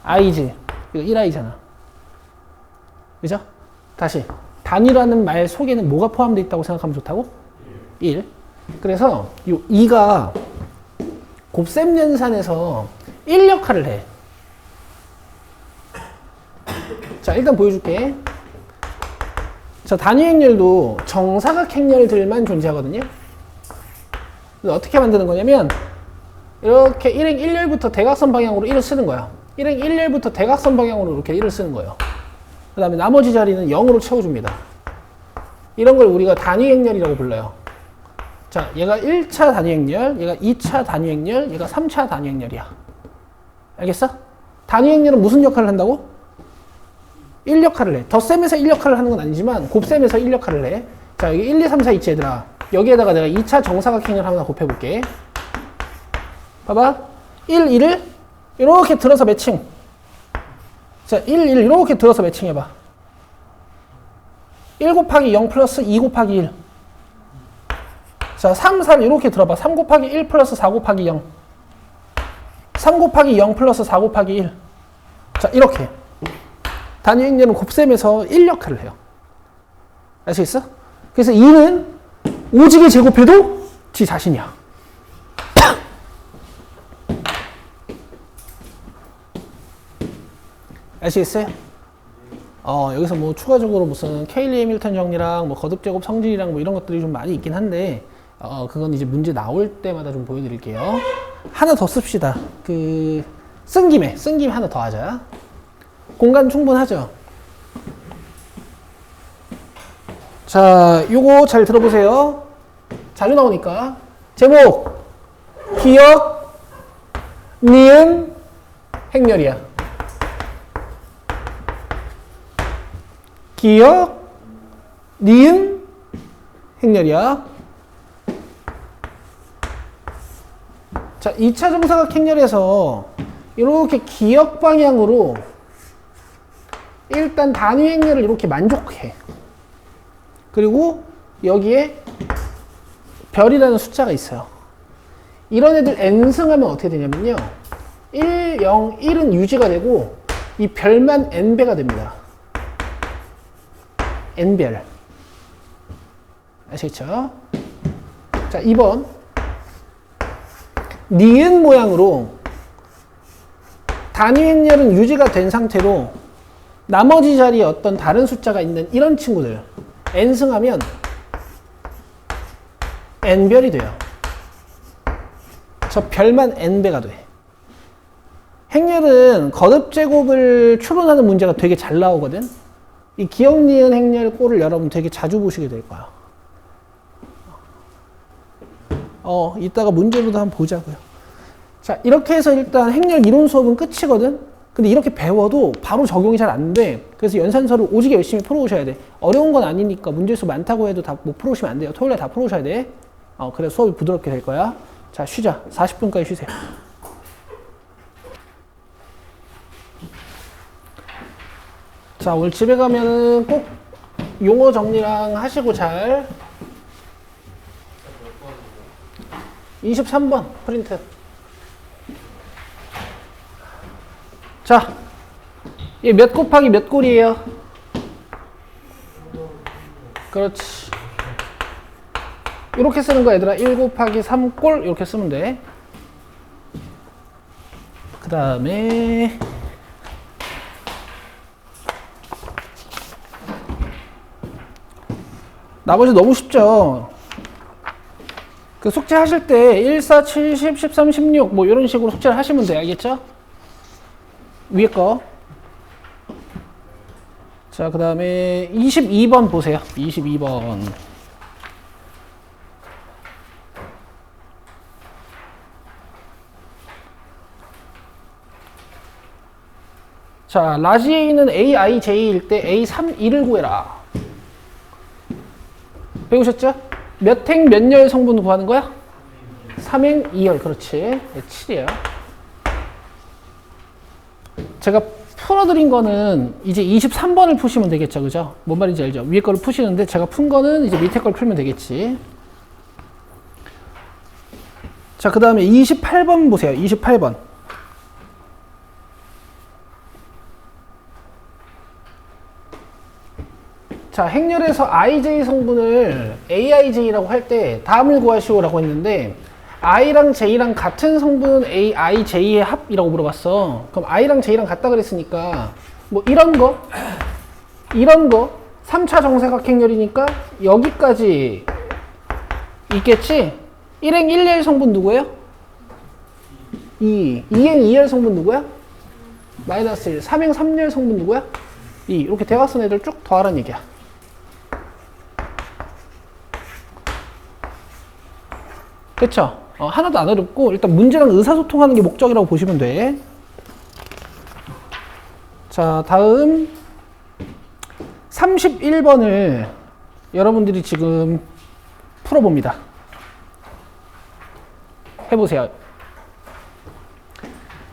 [SPEAKER 1] i지. 이거 1i잖아. 그죠? 다시 단위라는 말 속에는 뭐가 포함되어 있다고 생각하면 좋다고? 1. 그래서 이 2가 곱셈 연산에서 1 역할을 해. 자, 일단 보여줄게. 자, 단위 행렬도 정사각 행렬들만 존재하거든요. 그래서 어떻게 만드는 거냐면 이렇게 1행 1열부터 대각선 방향으로 1을 쓰는 거야. 1행 1열부터 대각선 방향으로 이렇게 1을 쓰는 거예요. 그 다음에 나머지 자리는 0으로 채워줍니다. 이런 걸 우리가 단위 행렬이라고 불러요. 자, 얘가 1차 단위 행렬, 얘가 2차 단위 행렬, 얘가 3차 단위 행렬이야. 알겠어? 단위 행렬은 무슨 역할을 한다고? 1 역할을 해. 덧셈에서 1 역할을 하는 건 아니지만 곱셈에서 1 역할을 해. 자, 여기 1, 2, 3, 4 있지 얘들아. 여기에다가 내가 2차 정사각 행렬 하나 곱해볼게. 봐봐. 1, 2를 이렇게 들어서 매칭. 자, 1, 1 이렇게 들어서 매칭해봐. 1 곱하기 0 플러스 2 곱하기 1. 자, 3, 3 이렇게 들어봐. 3 곱하기 1 플러스 4 곱하기 0. 3 곱하기 0 플러스 4 곱하기 1. 자, 이렇게. 단위 행렬은 곱셈에서 1 역할을 해요. 알 수 있어? 그래서 2는 오지게 제곱해도 지 자신이야. 알 수 있어요? 여기서 뭐 추가적으로 무슨 케일리 해밀턴 정리랑 뭐 거듭 제곱 성질이랑 뭐 이런 것들이 좀 많이 있긴 한데 그건 이제 문제 나올 때마다 좀 보여드릴게요. 하나 더 씁시다. 쓴 김에 하나 더 하자. 공간 충분하죠? 자, 요거 잘 들어보세요. 자주 나오니까. 제목, 기억, 니은, 행렬이야. 기억, 니은, 행렬이야. 자, 2차 정사각 행렬에서 이렇게 기억 방향으로 일단 단위 행렬을 이렇게 만족해. 그리고 여기에 별이라는 숫자가 있어요. 이런 애들 n승하면 어떻게 되냐면요. 1, 0, 1은 유지가 되고 이 별만 n배가 됩니다. n별. 아시겠죠? 자, 2번. 니은 모양으로 단위 행렬은 유지가 된 상태로 나머지 자리에 어떤 다른 숫자가 있는 이런 친구들 n승하면 n별이 돼요. 저 별만 n배가 돼. 행렬은 거듭제곱을 추론하는 문제가 되게 잘 나오거든. 이 기억, 니은, 행렬 꼴을 여러분 되게 자주 보시게 될 거야. 이따가 문제로도 한번 보자고요. 자, 이렇게 해서 일단 행렬 이론 수업은 끝이거든. 근데 이렇게 배워도 바로 적용이 잘 안 돼. 그래서 연산서를 오지게 열심히 풀어오셔야 돼. 어려운 건 아니니까 문제수 많다고 해도 다 못 풀어오시면 안 돼요. 토요일에 다 풀어오셔야 돼. 그래서 수업이 부드럽게 될 거야. 자, 쉬자. 40분까지 쉬세요. 자, 오늘 집에 가면은 꼭 용어 정리랑 하시고 잘. 23번 프린트. 자, 얘 몇 곱하기 몇 꼴이에요? 그렇지. 이렇게 쓰는 거 얘들아. 1 곱하기 3꼴 이렇게 쓰면 돼. 그 다음에 나머지 너무 쉽죠. 그 숙제 하실 때 1, 4, 70, 13, 16 뭐 이런 식으로 숙제를 하시면 돼요. 알겠죠? 위에 거. 자, 그 다음에 22번 보세요. 22번. 자, 라지 A는 AIJ일 때 A32를 구해라. 배우셨죠? 몇 행 몇 열 성분 구하는 거야? 3행 2열. 그렇지. 7이에요. 제가 풀어드린 거는 이제 23번을 푸시면 되겠죠. 그죠? 뭔 말인지 알죠? 위에 거를 푸시는데 제가 푼 거는 이제 밑에 걸 풀면 되겠지. 자, 그 다음에 28번 보세요. 28번. 자, 행렬에서 IJ 성분을 AIJ라고 할 때 다음을 구하시오라고 했는데 I랑 J랑 같은 성분은 AIJ의 합이라고 물어봤어. 그럼 I랑 J랑 같다 그랬으니까 뭐 이런 거 3차 정사각 행렬이니까 여기까지 있겠지? 1행 1열 성분 누구예요? 2. 2행 2열 성분 누구야? 마이너스 1. 3행 3열 성분 누구야? 2. 이렇게 대각선 애들 쭉 더하라는 얘기야. 그쵸? 하나도 안 어렵고 일단 문제랑 의사소통하는 게 목적이라고 보시면 돼. 자, 다음 31번을 여러분들이 지금 풀어봅니다. 해보세요.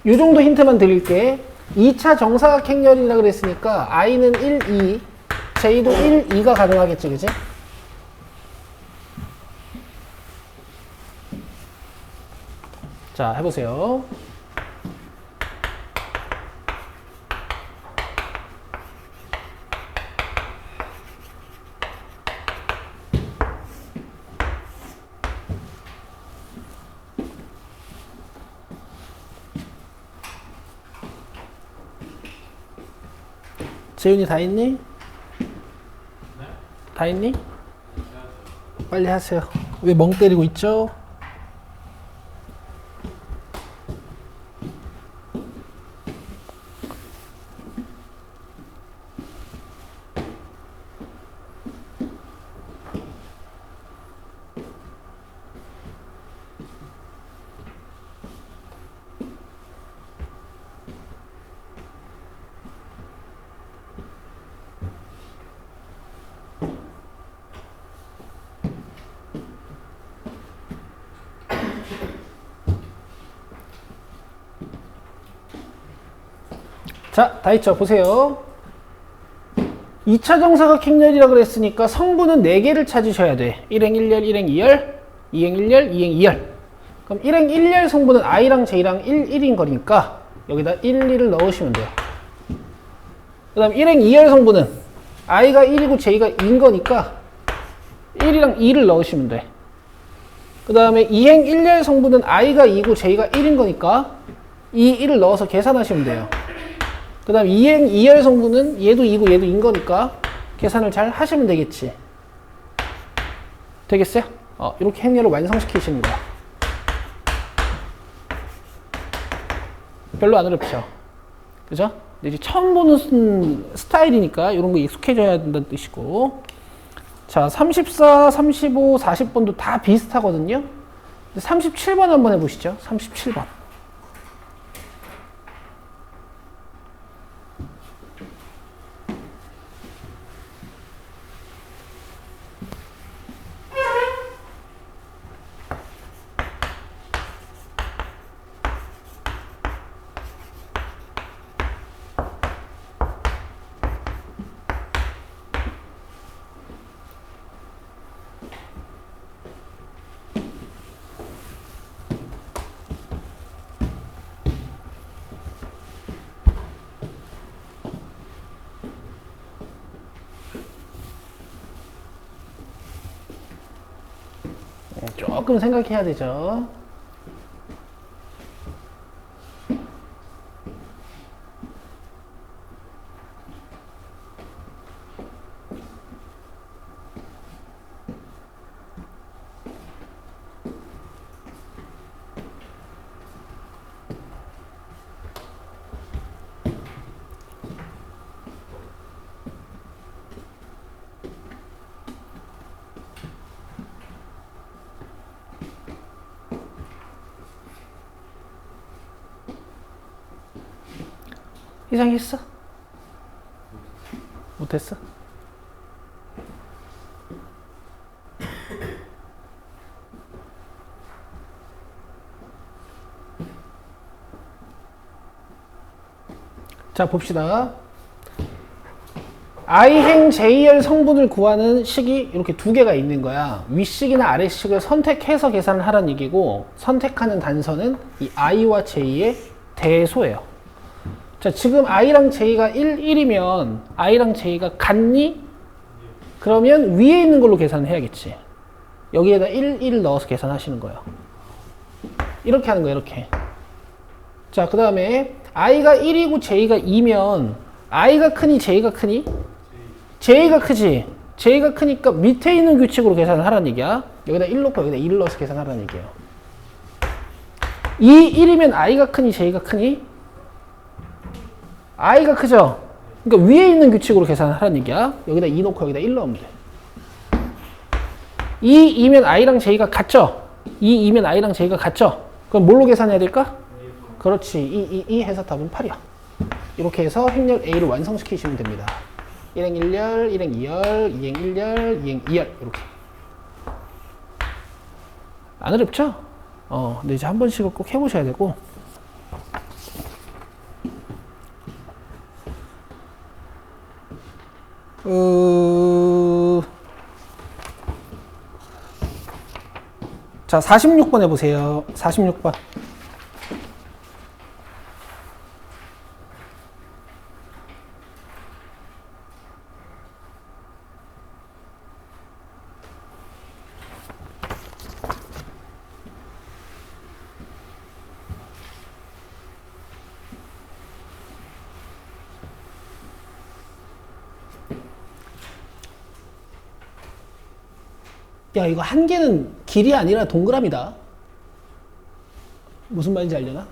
[SPEAKER 1] 이 정도 힌트만 드릴게. 2차 정사각 행렬이라 그랬으니까 I는 1, 2, J도 1, 2가 가능하겠지, 그지? 자, 해보세요. 재윤이 다 했니?
[SPEAKER 2] 네?
[SPEAKER 1] 다 했니? 빨리 하세요. 왜 멍 때리고 있죠? 자, 다 했죠? 보세요. 2차 정사각 행렬이라 그랬으니까 성분은 4개를 찾으셔야 돼. 1행 1열, 1행 2열, 2행 1열, 2행 2열. 그럼 1행 1열 성분은 I랑 J랑 1, 1인 거니까 여기다 1, 2를 넣으시면 돼요. 그 다음 1행 2열 성분은 I가 1이고 J가 2인 거니까 1이랑 2를 넣으시면 돼. 그 다음에 2행 1열 성분은 I가 2고 J가 1인 거니까 2, 1을 넣어서 계산하시면 돼요. 그 다음 2행 2열 성분은 얘도 2고 얘도 2인 거니까 계산을 잘 하시면 되겠지. 되겠어요? 이렇게 행렬을 완성시키시는 거야. 별로 안 어렵죠? 그죠? 이제 처음 보는 스타일이니까 이런 거 익숙해져야 된다는 뜻이고. 자, 34, 35, 40번도 다 비슷하거든요? 37번 한번 해보시죠. 37번. 조금 생각해야 되죠. 이상했어? 못했어? 자, 봅시다. I행 JL 성분을 구하는 식이 이렇게 두 개가 있는 거야. 윗식이나 아래식을 선택해서 계산을 하라는 얘기고, 선택하는 단서는 이 I와 J의 대소예요. 자, 지금 I랑 J가 1이면 I랑 J가 같니? 그러면 위에 있는 걸로 계산을 해야겠지. 여기에다 1 넣어서 계산하시는 거예요. 이렇게 하는 거예요, 이렇게. 자, 그 다음에 I가 1이고 J가 2면 I가 크니 J가 크니? J가 크지. J가 크니까 밑에 있는 규칙으로 계산을 하라는 얘기야. 여기다 1 넣고 여기다 1 넣어서 계산하라는 얘기예요. 1이면 I가 크니 J가 크니? I가 크죠? 그러니까 위에 있는 규칙으로 계산을 하라는 얘기야. 여기다 2 넣고 여기다 1 넣으면 돼. 2면 I랑 J가 같죠? 2면 I랑 J가 같죠? 그럼 뭘로 계산해야 될까? 그렇지. 2 해서 답은 8이야. 이렇게 해서 행렬 A를 완성시키시면 됩니다. 1행 1열, 1행 2열, 2행 1열, 2행 2열 이렇게. 안 어렵죠? 근데 이제 한 번씩은 꼭 해보셔야 되고. 자, 46번 해보세요. 46번. 야, 이거 한 개는 길이 아니라 동그라미다. 무슨 말인지 알려나?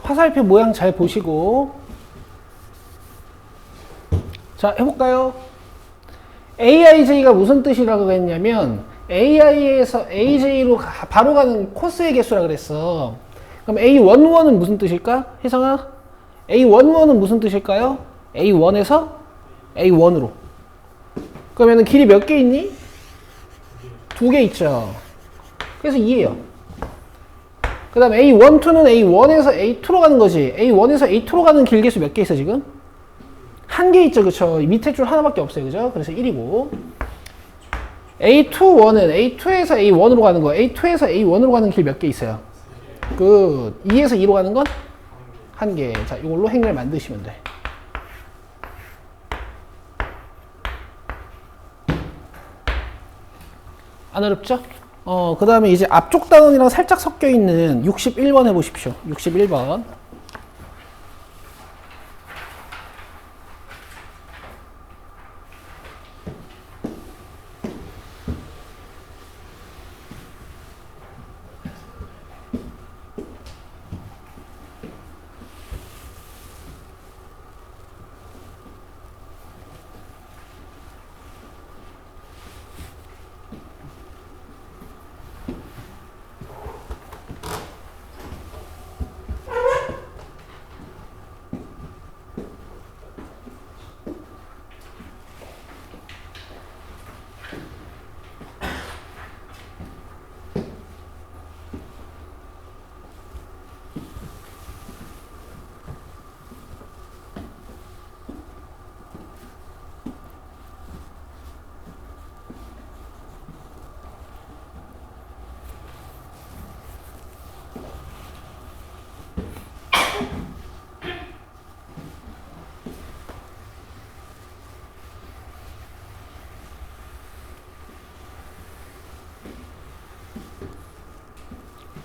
[SPEAKER 1] 화살표 모양 잘 보시고. 자, 해볼까요? AIJ가 무슨 뜻이라고 했냐면 AI에서 AJ로 바로 가는 코스의 개수라 그랬어. 그럼 A11은 무슨 뜻일까? 혜성아, A11은 무슨 뜻일까요? A1에서 A1으로. 그러면 길이 몇 개 있니? 2개 있죠. 그래서 2예요. 그 다음 A12는 A1에서 A2로 가는 거지. A1에서 A2로 가는 길개수 몇 개 있어 지금? 1개 있죠. 그쵸? 밑에 줄 하나밖에 없어요. 그죠? 그래서 1이고. A21은 A2에서 A1으로 가는 거. A2에서 A1으로 가는 길 몇 개 있어요? 그 2에서 2로 가는 건? 1개. 자, 이걸로 행렬 만드시면 돼. 안 어렵죠? 그 다음에 이제 앞쪽 단원이랑 살짝 섞여 있는 61번 해보십시오. 61번.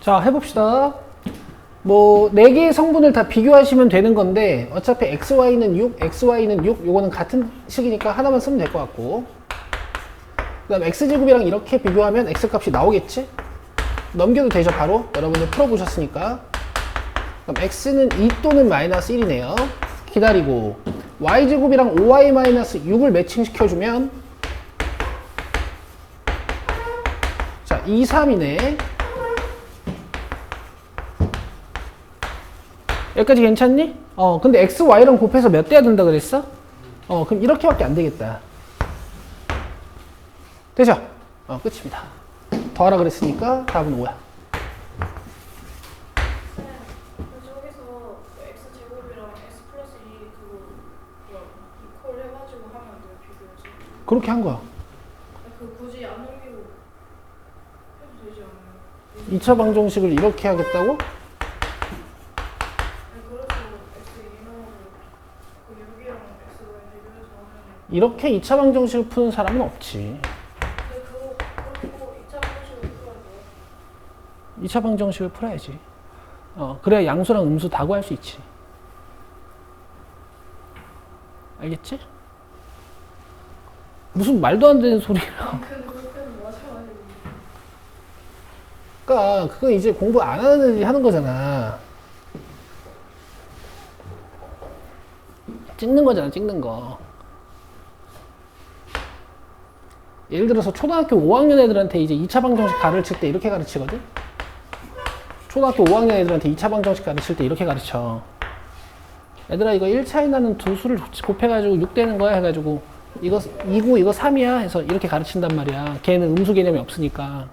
[SPEAKER 1] 자, 해봅시다. 뭐 4개의 성분을 다 비교하시면 되는 건데 어차피 XY는 6, XY는 6 요거는 같은 식이니까 하나만 쓰면 될 것 같고, 그 다음 X제곱이랑 이렇게 비교하면 X값이 나오겠지? 넘겨도 되죠. 바로 여러분들 풀어보셨으니까. 그럼 X는 2 또는 마이너스 1이네요. 기다리고 Y제곱이랑 5Y-6을 매칭시켜주면 자 2, 3이네. 여기까지 괜찮니? 근데 X, Y랑 곱해서 몇 대야 된다 그랬어? 그럼 이렇게밖에 안 되겠다. 되죠? 끝입니다. 더하라 그랬으니까 답은 5야.
[SPEAKER 3] 저기서 X제곱이랑 X 플러스 2 그거 이퀄 해가지고 하면 안 돼요, 비교지?
[SPEAKER 1] 그렇게 한 거야.
[SPEAKER 3] 그 굳이 안 넘기고 해도 되지 않아요?
[SPEAKER 1] 2차 방정식을 이렇게 하겠다고?
[SPEAKER 3] 그래서 X 2 나오고 그 6이랑 X가 비교해서 하면
[SPEAKER 1] 이렇게 2차 방정식을 푸는 사람은 없지.
[SPEAKER 3] 근데 그거 2차 방식으로 풀어야 돼요?
[SPEAKER 1] 2차 방정식을 풀어야지. 그래야 양수랑 음수 다 구할 수 있지. 알겠지? 무슨 말도 안 되는 소리라.
[SPEAKER 3] 그때는 맞아가지고
[SPEAKER 1] 그러니까 그거 이제 공부 안 하는 애들이 하는 거잖아. 찍는 거잖아, 찍는 거. 예를 들어서 초등학교 5학년 애들한테 이제 2차 방정식 가르칠 때 이렇게 가르치거든? 초등학교 5학년 애들한테 2차 방정식 가르칠 때 이렇게 가르쳐. 얘들아, 이거 1차에 나는 두 수를 곱해가지고 6 되는 거야 해가지고 이거 2고 이거 3이야 해서 이렇게 가르친단 말이야. 걔는 음수 개념이 없으니까.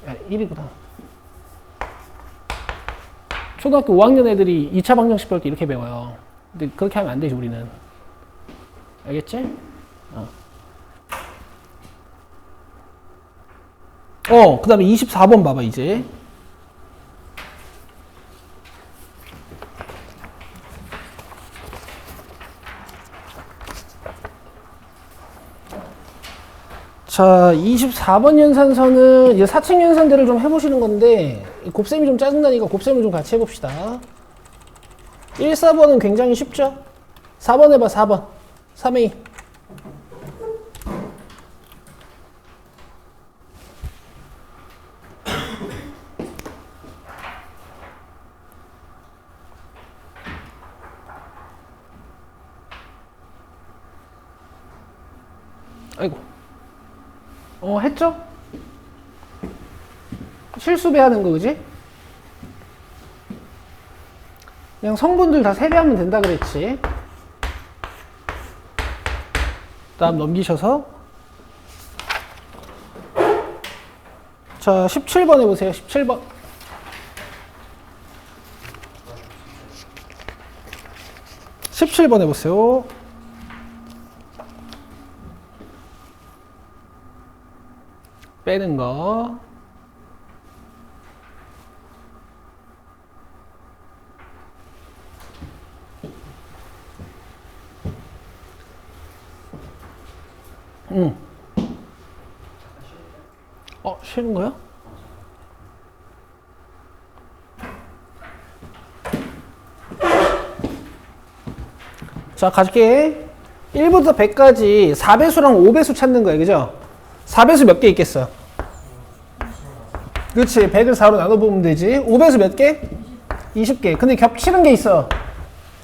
[SPEAKER 1] 야, 1이구나. 초등학교 5학년 애들이 2차 방정식 배울 때 이렇게 배워요. 근데 그렇게 하면 안 되지, 우리는. 알겠지? 그 다음에 24번 봐봐, 이제. 자, 24번 연산서는 이제 4층 연산대를 좀 해보시는 건데, 곱셈이 좀 짜증나니까 곱셈을 좀 같이 해봅시다. 1, 4번은 굉장히 쉽죠? 4번 해봐, 4번. 3A. 아이고. 했죠? 실수배하는 거, 그지? 그냥 성분들 다 세배하면 된다 그랬지. 다음 넘기셔서. 자, 17번 해보세요. 17번. 해보세요. 빼는 거. 쉬는 거야? 자, 가줄게. 1부터 100까지 4배수랑 5배수 찾는 거야, 그죠? 4배수 몇 개 있겠어? 그렇지. 100을 4로 나눠보면 되지. 5배수 몇 개? 20개. 근데 겹치는 게 있어.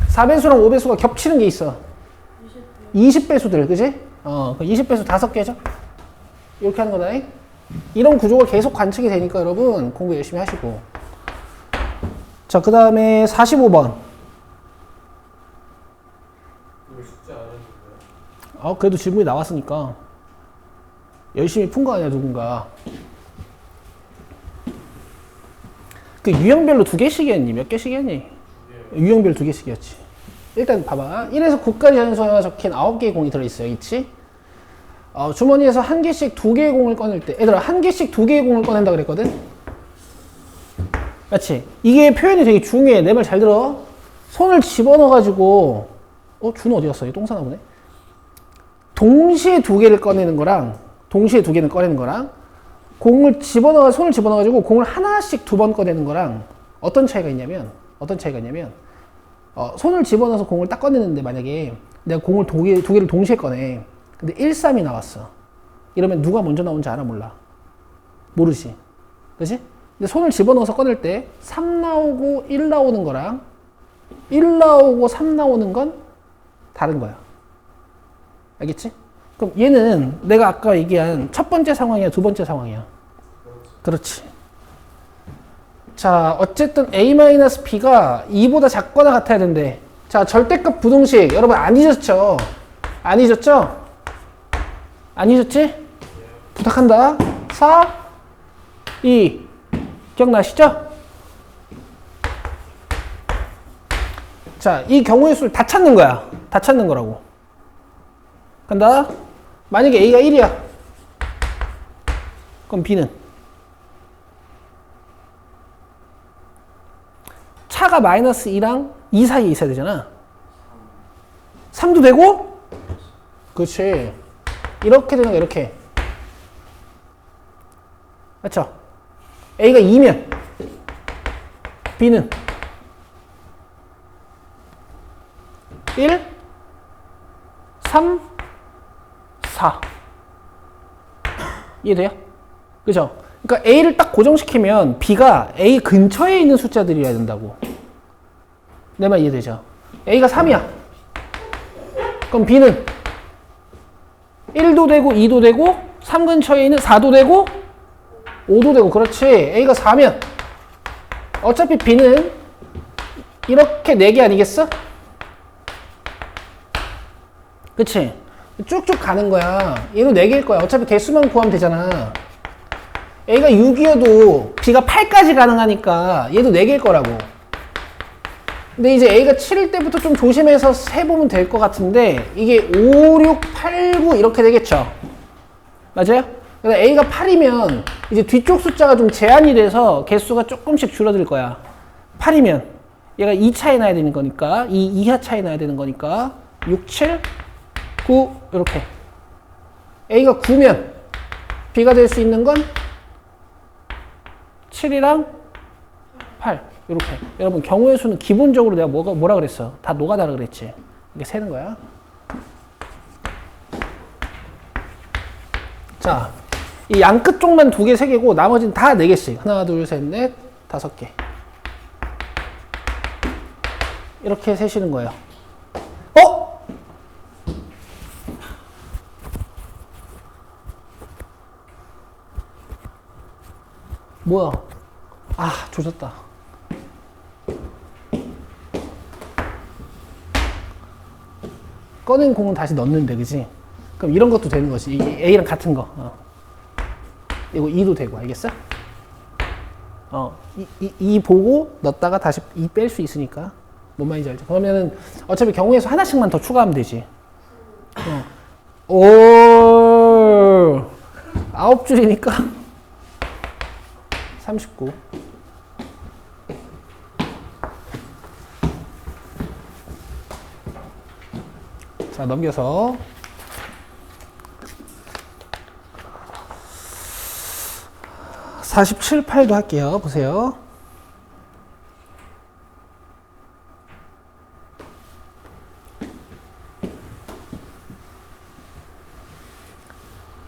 [SPEAKER 1] 4배수랑 5배수가 겹치는 게 있어. 20배수들, 그지? 20배수 5개죠? 이렇게 하는 거다. 이런 구조가 계속 관측이 되니까 여러분 공부 열심히 하시고. 자, 그 다음에 45번.
[SPEAKER 2] 이거 숙제 안 해준
[SPEAKER 1] 그래도 질문이 나왔으니까 열심히 푼 거 아니야, 누군가. 그 유형별로 2개씩이었니? 몇 개씩이었니? 유형별 2개씩이었지. 일단 봐봐. 1에서 9까지 자연수가 적힌 9개의 공이 들어있어요. 있지? 주머니에서 1개씩 2개의 공을 꺼낼 때, 얘들아, 1개씩 2개의 공을 꺼낸다 그랬거든? 맞지? 이게 표현이 되게 중요해. 내 말 잘 들어. 손을 집어넣어가지고, 준호 어디 갔어? 얘 똥 싸나 보네? 동시에 2개를 꺼내는 거랑, 공을 손을 집어넣어가지고 공을 하나씩 두 번 꺼내는 거랑 어떤 차이가 있냐면, 손을 집어넣어서 공을 딱 꺼내는데 만약에 내가 공을 두 개를 동시에 꺼내. 근데 1, 3이 나왔어. 이러면 누가 먼저 나온지 알아? 몰라? 모르지. 그치? 근데 손을 집어넣어서 꺼낼 때 3 나오고 1 나오는 거랑 1 나오고 3 나오는 건 다른 거야. 알겠지? 그럼 얘는 내가 아까 얘기한 첫 번째 상황이야, 두 번째 상황이야? 그렇지. 자, 어쨌든 A-B가 2보다 작거나 같아야 된대. 자, 절대값 부등식. 여러분 안 잊었죠? 안 잊었죠? 안 잊었지? 부탁한다. 4, 2. 기억나시죠? 자, 이 경우의 수를 다 찾는 거야. 다 찾는 거라고. 간다. 만약에 A가 1이야. 그럼 B는? 차가 마이너스 2랑 2 사이에 있어야 되잖아. 3도 되고? 그렇지. 이렇게 되는 거 이렇게. 맞죠? A가 2면 B는 1, 3, 4. 이해돼요? 그죠? 그러니까 A를 딱 고정시키면 B가 A 근처에 있는 숫자들이어야 된다고. 내 말 이해되죠? A가 3이야. 그럼 B는 1도 되고 2도 되고 3 근처에 있는 4도 되고 5도 되고. 그렇지. A가 4면 어차피 B는 이렇게 4개 아니겠어? 그치? 쭉쭉 가는 거야. 얘는 4개일 거야. 어차피 개수만 구하면 되잖아. A가 6이어도 B가 8까지 가능하니까 얘도 4개일 거라고. 근데 이제 A가 7일 때부터 좀 조심해서 해보면 될 것 같은데 이게 5, 6, 8, 9 이렇게 되겠죠? 맞아요? 그래서 A가 8이면 이제 뒤쪽 숫자가 좀 제한이 돼서 개수가 조금씩 줄어들 거야. 8이면 얘가 2 차이 나야 되는 거니까 2 이하 차이 나야 되는 거니까 6, 7, 9 이렇게. A가 9면 B가 될 수 있는 건 7이랑 8 이렇게. 여러분 경우의 수는 기본적으로 내가 뭐라 그랬어? 다 노가다라 그랬지. 이게 세는 거야. 자, 이 양끝 쪽만 2개, 3개고 나머지는 다 4개씩. 하나, 둘, 셋, 넷, 5개. 이렇게 세시는 거예요. 어? 뭐야? 아, 조졌다. 꺼낸 공은 다시 넣는데, 그지? 그럼 이런 것도 되는 거지. 이 A랑 같은 거. 이거 2도 되고, 알겠어? 이 보고 넣었다가 다시 2 뺄 수 있으니까. 뭔 말인지 알죠? 그러면은 어차피 경우의 수 하나씩만 더 추가하면 되지. 오, 9줄이니까 39. 자, 넘겨서 47, 8도 할게요. 보세요.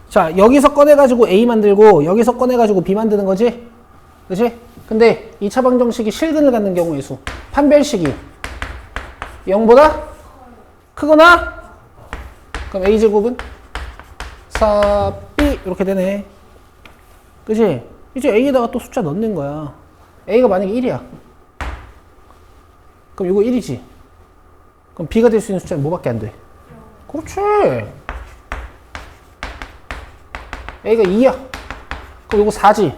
[SPEAKER 1] 자, 여기서 꺼내가지고 A 만들고 여기서 꺼내가지고 B 만드는 거지? 그치? 근데 2차 방정식이 실근을 갖는 경우의 수, 판별식이 0보다 크거나, 그럼 A제곱은 4B 이렇게 되네. 그치? 이제 A에다가 또 숫자 넣는 거야. A가 만약에 1이야. 그럼 이거 1이지. 그럼 B가 될 수 있는 숫자는 뭐밖에 안 돼? 그렇지. A가 2야. 그럼 이거 4지.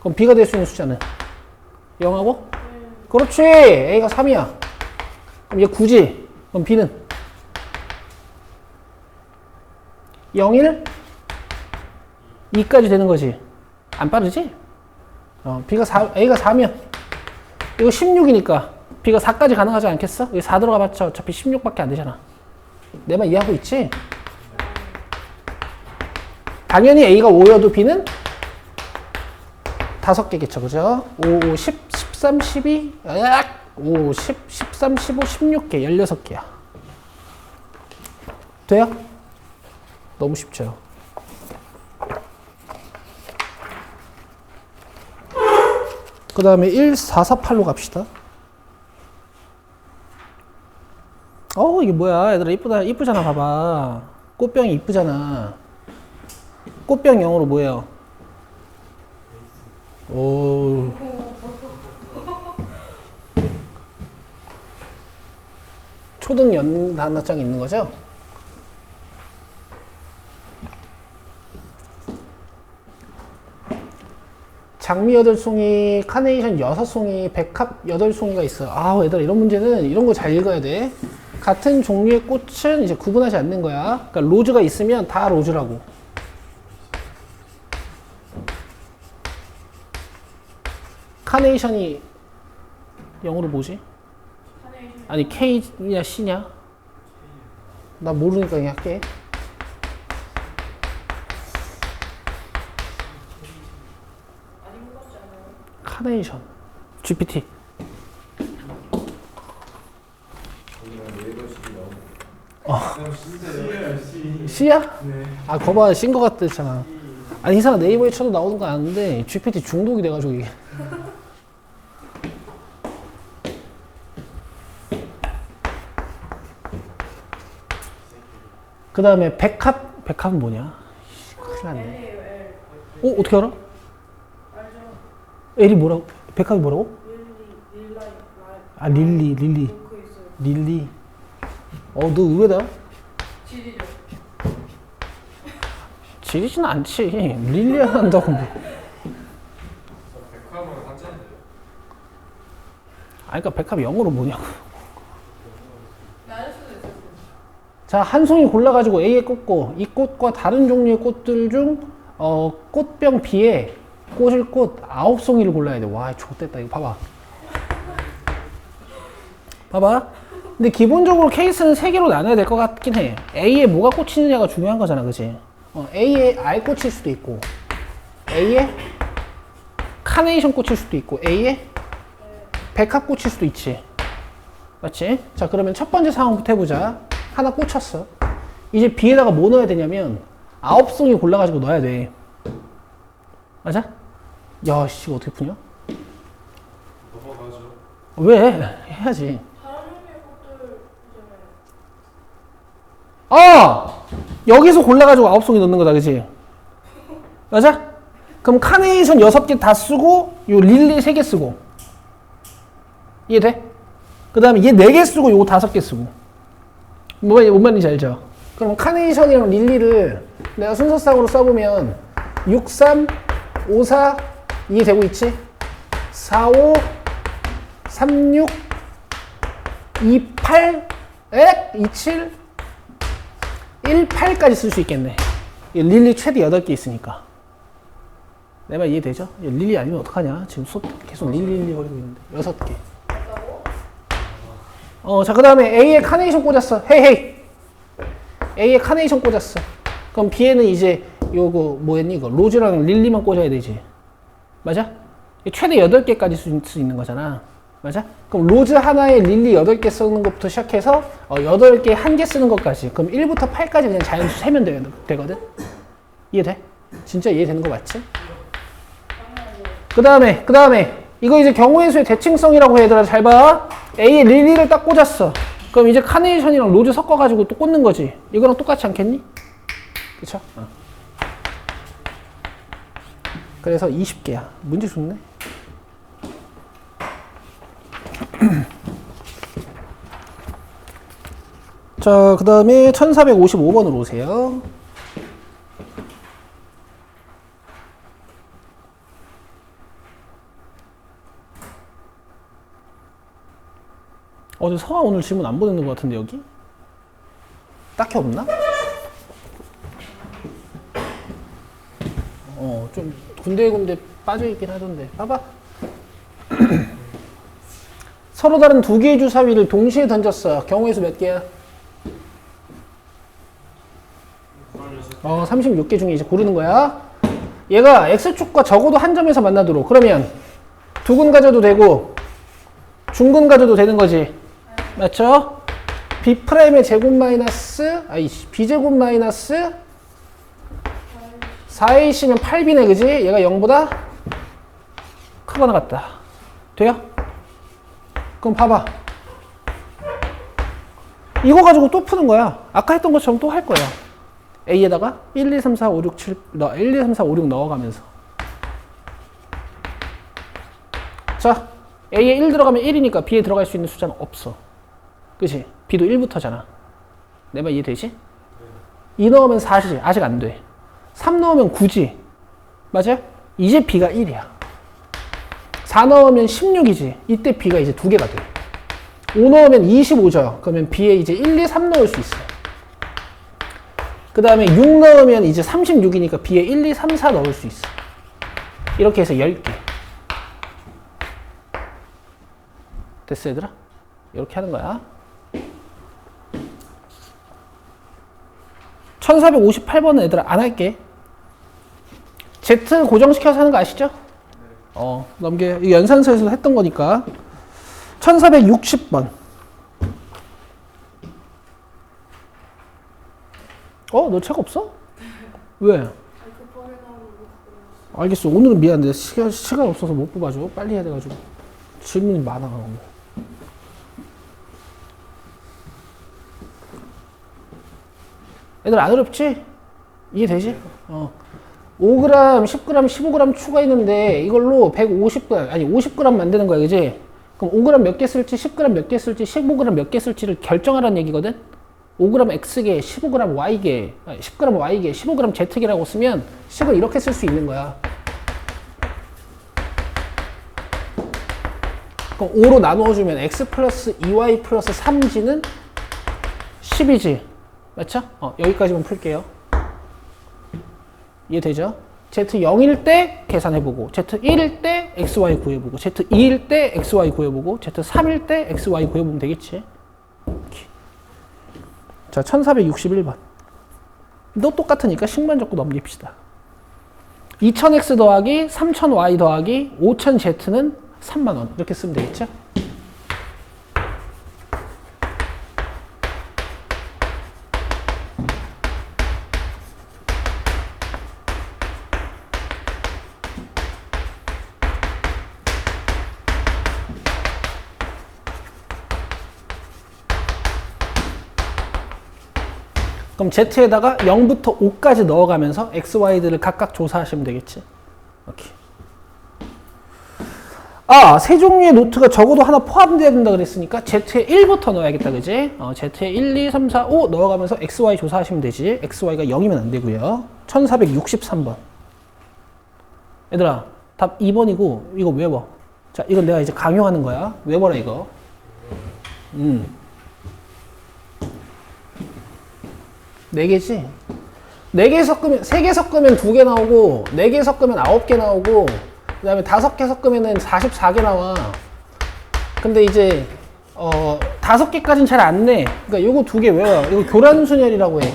[SPEAKER 1] 그럼 B가 될 수 있는 숫자는 0하고? 그렇지. A가 3이야. 그럼 얘 9지. 그럼 B는 0, 1, 2까지 되는 거지. 안 빠르지? A가 4면 이거 16이니까 B가 4까지 가능하지 않겠어? 여기 4 들어가봤자 어차피 16밖에 안 되잖아. 내 말 이해하고 있지? 당연히 A가 5여도 B는 5개겠죠, 그죠? 5, 5, 10, 13, 12, 5, 10, 13, 15, 16개, 16개야. 돼요? 너무 쉽죠? 그 다음에 1, 4, 4, 8로 갑시다. 이게 뭐야, 얘들아. 이쁘잖아, 봐봐. 꽃병이 이쁘잖아. 꽃병 영어로 뭐예요? 오. 초등 연단어장 있는 거죠? 장미 8송이, 카네이션 6송이, 백합 8송이가 있어요. 아, 얘들아, 이런 문제는 이런 거 잘 읽어야 돼. 같은 종류의 꽃은 이제 구분하지 않는 거야. 그러니까 로즈가 있으면 다 로즈라고. 카네이션이 영어로 뭐지?
[SPEAKER 3] 카네이션
[SPEAKER 1] 아니 K냐 C냐? 나 모르니까 그냥 할게.
[SPEAKER 3] 아닌 것 같지 않아요?
[SPEAKER 1] 카네이션 GPT C야?
[SPEAKER 2] 네.
[SPEAKER 1] 아 거봐 C인 것 같았잖아. 아니 이상한 네이버에 쳐도 나오는 거 아는데 GPT 중독이 돼가지고 이게. 그 다음에 백합은 뭐냐? 큰일 났네.
[SPEAKER 3] L이에요, L.
[SPEAKER 1] 어떻게 알아?
[SPEAKER 3] 알죠?
[SPEAKER 1] L이 뭐라고? 백합이 뭐라고?
[SPEAKER 3] 릴라이, 라이.
[SPEAKER 1] 아 릴리
[SPEAKER 3] 그 있어요.
[SPEAKER 1] 릴리. 너 의외다.
[SPEAKER 3] 지리죠.
[SPEAKER 1] 지리지는 않지. 릴리아 한다고 뭐.
[SPEAKER 2] 백화점은 한자인데요.
[SPEAKER 1] 그러니까 백합이 영어로 뭐냐고.
[SPEAKER 3] 나를 수도 있어요.
[SPEAKER 1] 자, 한 송이 골라가지고 A에 꽂고 이 꽃과 다른 종류의 꽃들 중 꽃병 B에 꽂을 꽃 9송이를 골라야 돼. 와, 좋됐다. 이거 봐봐. 봐봐. 근데 기본적으로 케이스는 3개로 나눠야 될 것 같긴 해. A에 뭐가 꽂히느냐가 중요한 거잖아, 그치? A에 알 꽂힐 수도 있고 A에 카네이션 꽂힐 수도 있고 A에 백합 꽂힐 수도 있지. 맞지? 자, 그러면 첫 번째 상황부터 해보자. 하나 꽂혔어. 이제 B에다가 뭐 넣어야 되냐면 9송이 골라가지고 넣어야 돼. 맞아? 야, 씨, 이거 어떻게 푸냐?
[SPEAKER 2] 넘어가죠.
[SPEAKER 1] 왜? 해야지.
[SPEAKER 3] 다른 종류의 꽃들 있잖아요.
[SPEAKER 1] 여기서 골라가지고 9송이 넣는 거다, 그치? 맞아? 그럼 카네이션 6개 다 쓰고 요 릴리 3개 쓰고 이해돼? 그 다음에 얘 4개 쓰고 요거 5개 쓰고 뭔 말인지 알죠? 그럼 카네이션이랑 릴리를 내가 순서상으로 써보면 6, 3, 5, 4 이게 되고 있지? 4, 5, 3, 6, 2, 8, 2, 7, 1, 8까지 쓸 수 있겠네. 릴리 최대 8개 있으니까. 내 말 이해되죠? 릴리 아니면 어떡하냐? 지금 수업 계속 릴리 거리고 있는데. 6개. 자, 그 다음에 A에 카네이션 꽂았어. 헤이. A에 카네이션 꽂았어. 그럼 B에는 이제 요거 뭐였니? 이거 로즈랑 릴리만 꽂아야 되지. 맞아? 최대 8개까지 쓸 수 있는 거잖아. 맞아? 그럼 로즈 하나에 릴리 8개 쓰는 것부터 시작해서 8개 1개 쓰는 것까지. 그럼 1부터 8까지 그냥 자연수 세면 되거든? 이해돼? 진짜 이해되는 거 맞지? 그 다음에 이거 이제 경우의 수의 대칭성이라고 해. 얘들아 잘 봐. A에 릴리를 딱 꽂았어. 그럼 이제 카네이션이랑 로즈 섞어가지고 또 꽂는 거지. 이거랑 똑같지 않겠니? 그쵸? 그래서 20개야. 문제 좋네. 자, 그 다음에 1455번으로 오세요. 서아 오늘 질문 안 보내는 것 같은데, 여기? 딱히 없나? 좀 군데군데 빠져있긴 하던데. 봐봐. 서로 다른 2개의 주사위를 동시에 던졌어. 경우의 수 몇 개야? 36개 중에 이제 고르는 거야. 얘가 x축과 적어도 한 점에서 만나도록. 그러면 두근 가져도 되고 중근 가져도 되는 거지. 맞죠? b'의 제곱 마이너스 b제곱 마이너스 4ac면 8b네. 그지? 얘가 0보다 크거나 같다. 돼요? 그럼 봐봐. 이거 가지고 또 푸는 거야. 아까 했던 것처럼 또 할 거야. A에다가 1, 2, 3, 4, 5, 6, 7, 1, 2, 3, 4, 5, 6 넣어가면서. 자, A에 1 들어가면 1이니까 B에 들어갈 수 있는 숫자는 없어. 그치? B도 1부터잖아. 내 말 이해되지? 2 넣으면 4지. 아직 안 돼. 3 넣으면 9지. 맞아요? 이제 B가 1이야. 4 넣으면 16이지. 이때 B가 이제 2개가 돼. 5 넣으면 25죠. 그러면 B에 이제 1, 2, 3 넣을 수 있어. 그 다음에 6 넣으면 이제 36이니까 B에 1, 2, 3, 4 넣을 수 있어. 이렇게 해서 10개. 됐어, 얘들아? 이렇게 하는 거야. 1458번은 얘들아 안 할게. Z 고정시켜서 하는 거 아시죠? 넘겨. 이거 연산서에서 했던 거니까. 1460번. 너 책 없어? 왜?
[SPEAKER 3] 급하게 나오는 거.
[SPEAKER 1] 알겠어. 오늘은 미안한데 시간 없어서 못 뽑아줘. 빨리 해야 돼가지고. 질문이 많아. 애들 안 어렵지? 이해되지? 5g, 10g, 15g 추가했는데 이걸로 150g, 아니 50g 만드는 거야. 그지? 그럼 5g 몇 개 쓸지, 10g 몇 개 쓸지, 15g 몇 개 쓸지를 결정하라는 얘기거든? 5g X개, 15g Y개, 10g Y개, 15g Z개라고 쓰면 식을 이렇게 쓸 수 있는 거야. 그럼 5로 나누어주면 X 플러스 2Y 플러스 3G는 10이지. 맞죠? 여기까지만 풀게요. 이해되죠? Z0일 때 계산해보고, Z1일 때 XY 구해보고, Z2일 때 XY 구해보고, Z3일 때 XY 구해보면 되겠지. 이렇게. 자, 1461번. 너 똑같으니까 식만 적고 넘깁시다. 2000X 더하기 3000Y 더하기 5000Z는 3만원. 이렇게 쓰면 되겠죠? 그럼 Z에다가 0부터 5까지 넣어가면서 X, Y들을 각각 조사하시면 되겠지. 오케이. 세 종류의 노트가 적어도 하나 포함되어야 된다 그랬으니까 Z에 1부터 넣어야겠다. 그지? Z에 1, 2, 3, 4, 5 넣어가면서 X, Y 조사하시면 되지. X, Y가 0이면 안 되고요. 1463번. 얘들아, 답 2번이고 이거 외워. 자, 이건 내가 이제 강요하는 거야. 외워라 이거. 4개지? 4개 섞으면, 3개 섞으면 2개 나오고, 4개 섞으면 9개 나오고, 그 다음에 5개 섞으면 44개 나와. 근데 이제, 5개까지는 잘 안 내. 그러니까 요거 2개 외워. 이거 교란순열이라고 해.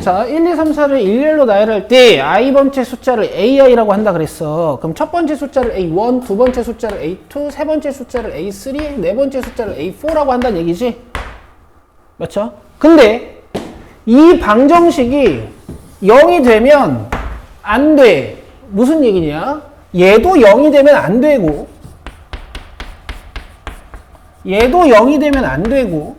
[SPEAKER 1] 자, 1, 2, 3, 4를 일렬로 나열할 때 i번째 숫자를 ai라고 한다 그랬어. 그럼 첫 번째 숫자를 a1, 두 번째 숫자를 a2, 세 번째 숫자를 a3, 네 번째 숫자를 a4라고 한다는 얘기지. 맞죠? 근데 이 방정식이 0이 되면 안 돼. 무슨 얘기냐? 얘도 0이 되면 안 되고, 얘도 0이 되면 안 되고,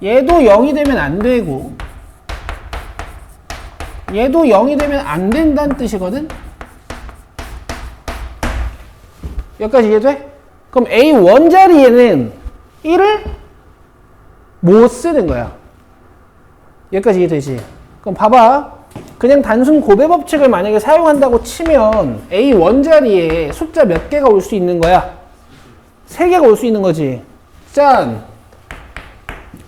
[SPEAKER 1] 얘도 0이 되면 안 되고, 얘도 0이 되면 안 된다는 뜻이거든? 여기까지 이해돼? 그럼 A1 자리에는 1을 못 쓰는 거야. 여기까지 이해되지? 그럼 봐봐. 그냥 단순 고배 법칙을 만약에 사용한다고 치면 A1 자리에 숫자 몇 개가 올 수 있는 거야? 3개가 올 수 있는 거지. 짠!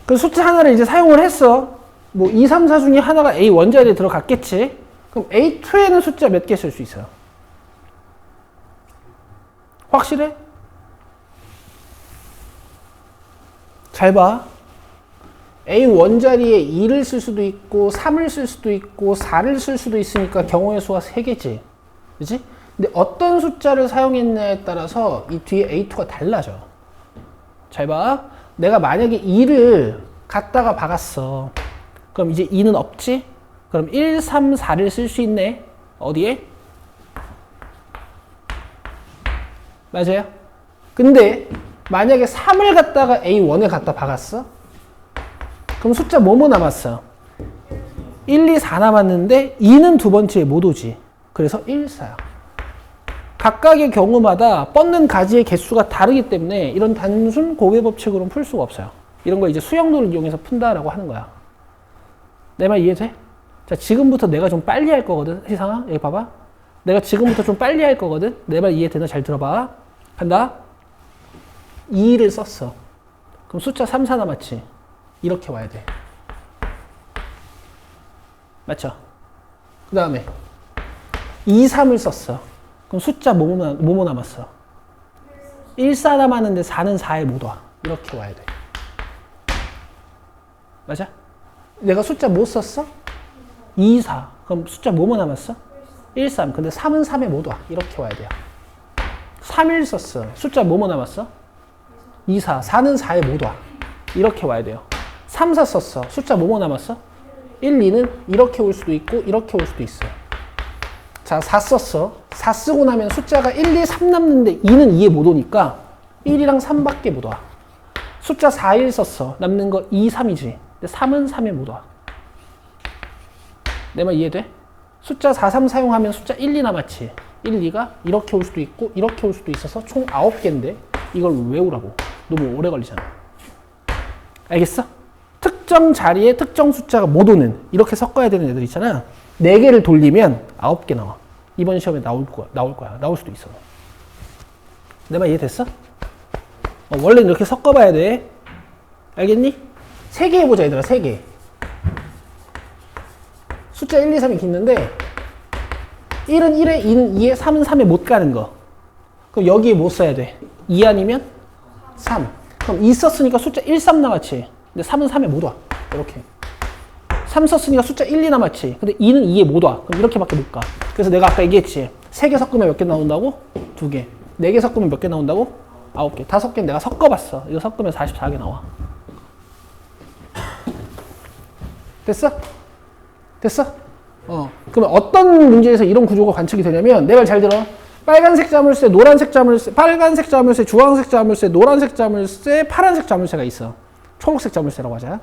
[SPEAKER 1] 그 숫자 하나를 이제 사용을 했어. 뭐 2, 3, 4 중에 하나가 A1 자리에 들어갔겠지. 그럼 A2에는 숫자 몇 개 쓸 수 있어요? 확실해? 잘 봐. A1 자리에 2를 쓸 수도 있고 3을 쓸 수도 있고 4를 쓸 수도 있으니까 경우의 수가 3개지. 그치? 근데 어떤 숫자를 사용했냐에 따라서 이 뒤에 A2가 달라져. 잘 봐. 내가 만약에 2를 갖다가 박았어. 그럼 이제 2는 없지? 그럼 1, 3, 4를 쓸 수 있네. 어디에? 맞아요? 근데 만약에 3을 갖다가 A1에 갖다 박았어? 그럼 숫자 뭐뭐 남았어? 1, 2, 4 남았는데 2는 두 번째에 못 오지. 그래서 1, 4야. 각각의 경우마다 뻗는 가지의 개수가 다르기 때문에 이런 단순 고배 법칙으로는 풀 수가 없어요. 이런 거 이제 수영도를 이용해서 푼다라고 하는 거야. 내 말 이해돼? 자, 지금부터 내가 좀 빨리 할 거거든. 희상아, 여기 봐봐. 내가 지금부터 좀 빨리 할 거거든. 내 말 이해되나? 잘 들어봐. 간다. 2를 썼어. 그럼 숫자 3, 4 남았지. 이렇게 와야 돼. 맞죠? 그 다음에 2, 3을 썼어. 그럼 숫자 뭐뭐 남았어? 1, 4 남았는데 4는 4에 못 와. 이렇게 와야 돼. 맞아? 내가 숫자 뭐 썼어? 2, 4. 그럼 숫자 뭐뭐 남았어? 1, 3. 근데 3은 3에 못 와. 이렇게 와야 돼요. 3, 1 썼어. 숫자 뭐뭐 남았어? 2, 4. 4는 4에 못 와. 이렇게 와야 돼요. 3, 4 썼어. 숫자 뭐뭐 남았어? 1, 2는 이렇게 올 수도 있고 이렇게 올 수도 있어. 자, 4 썼어. 4 쓰고 나면 숫자가 1, 2, 3 남는데 2는 2에 못 오니까 1이랑 3밖에 못 와. 숫자 4, 1 썼어. 남는 거 2, 3이지. 근데 3은 3에 못 와. 내 말 이해돼? 숫자 4, 3 사용하면 숫자 1, 2 남았지. 1, 2가 이렇게 올 수도 있고 이렇게 올 수도 있어서 총 9개인데 이걸 외우라고. 너무 오래 걸리잖아. 알겠어? 특정 자리에 특정 숫자가 못 오는 이렇게 섞어야 되는 애들 있잖아. 4개를 돌리면 9개 나와. 이번 시험에 나올 거야. 나올 수도 있어. 내 말 이해됐어? 원래는 이렇게 섞어봐야 돼. 알겠니? 3개 해보자 얘들아. 3개. 숫자 1, 2, 3이 있는데 1은 1에 2는 2에 3은 3에 못 가는 거. 그럼 여기에 뭐 써야 돼? 2 아니면 3. 그럼 2 썼으니까 숫자 1, 3 남았지. 근데 3은 3에 못 와. 이렇게. 3 썼으니까 숫자 1, 2 남았지. 근데 2는 2에 못 와. 그럼 이렇게밖에 못 가. 그래서 내가 아까 얘기했지. 3개 섞으면 몇 개 나온다고? 2개. 4개 섞으면 몇 개 나온다고? 9개. 5개는 내가 섞어봤어. 이거 섞으면 44개 나와. 됐어? 됐어? 그러면 어떤 문제에서 이런 구조가 관측이 되냐면 내가 잘 들어. 빨간색 자물쇠, 노란색 자물쇠, 빨간색 자물쇠, 주황색 자물쇠, 노란색 자물쇠, 파란색 자물쇠가 있어. 초록색 자물쇠라고 하자.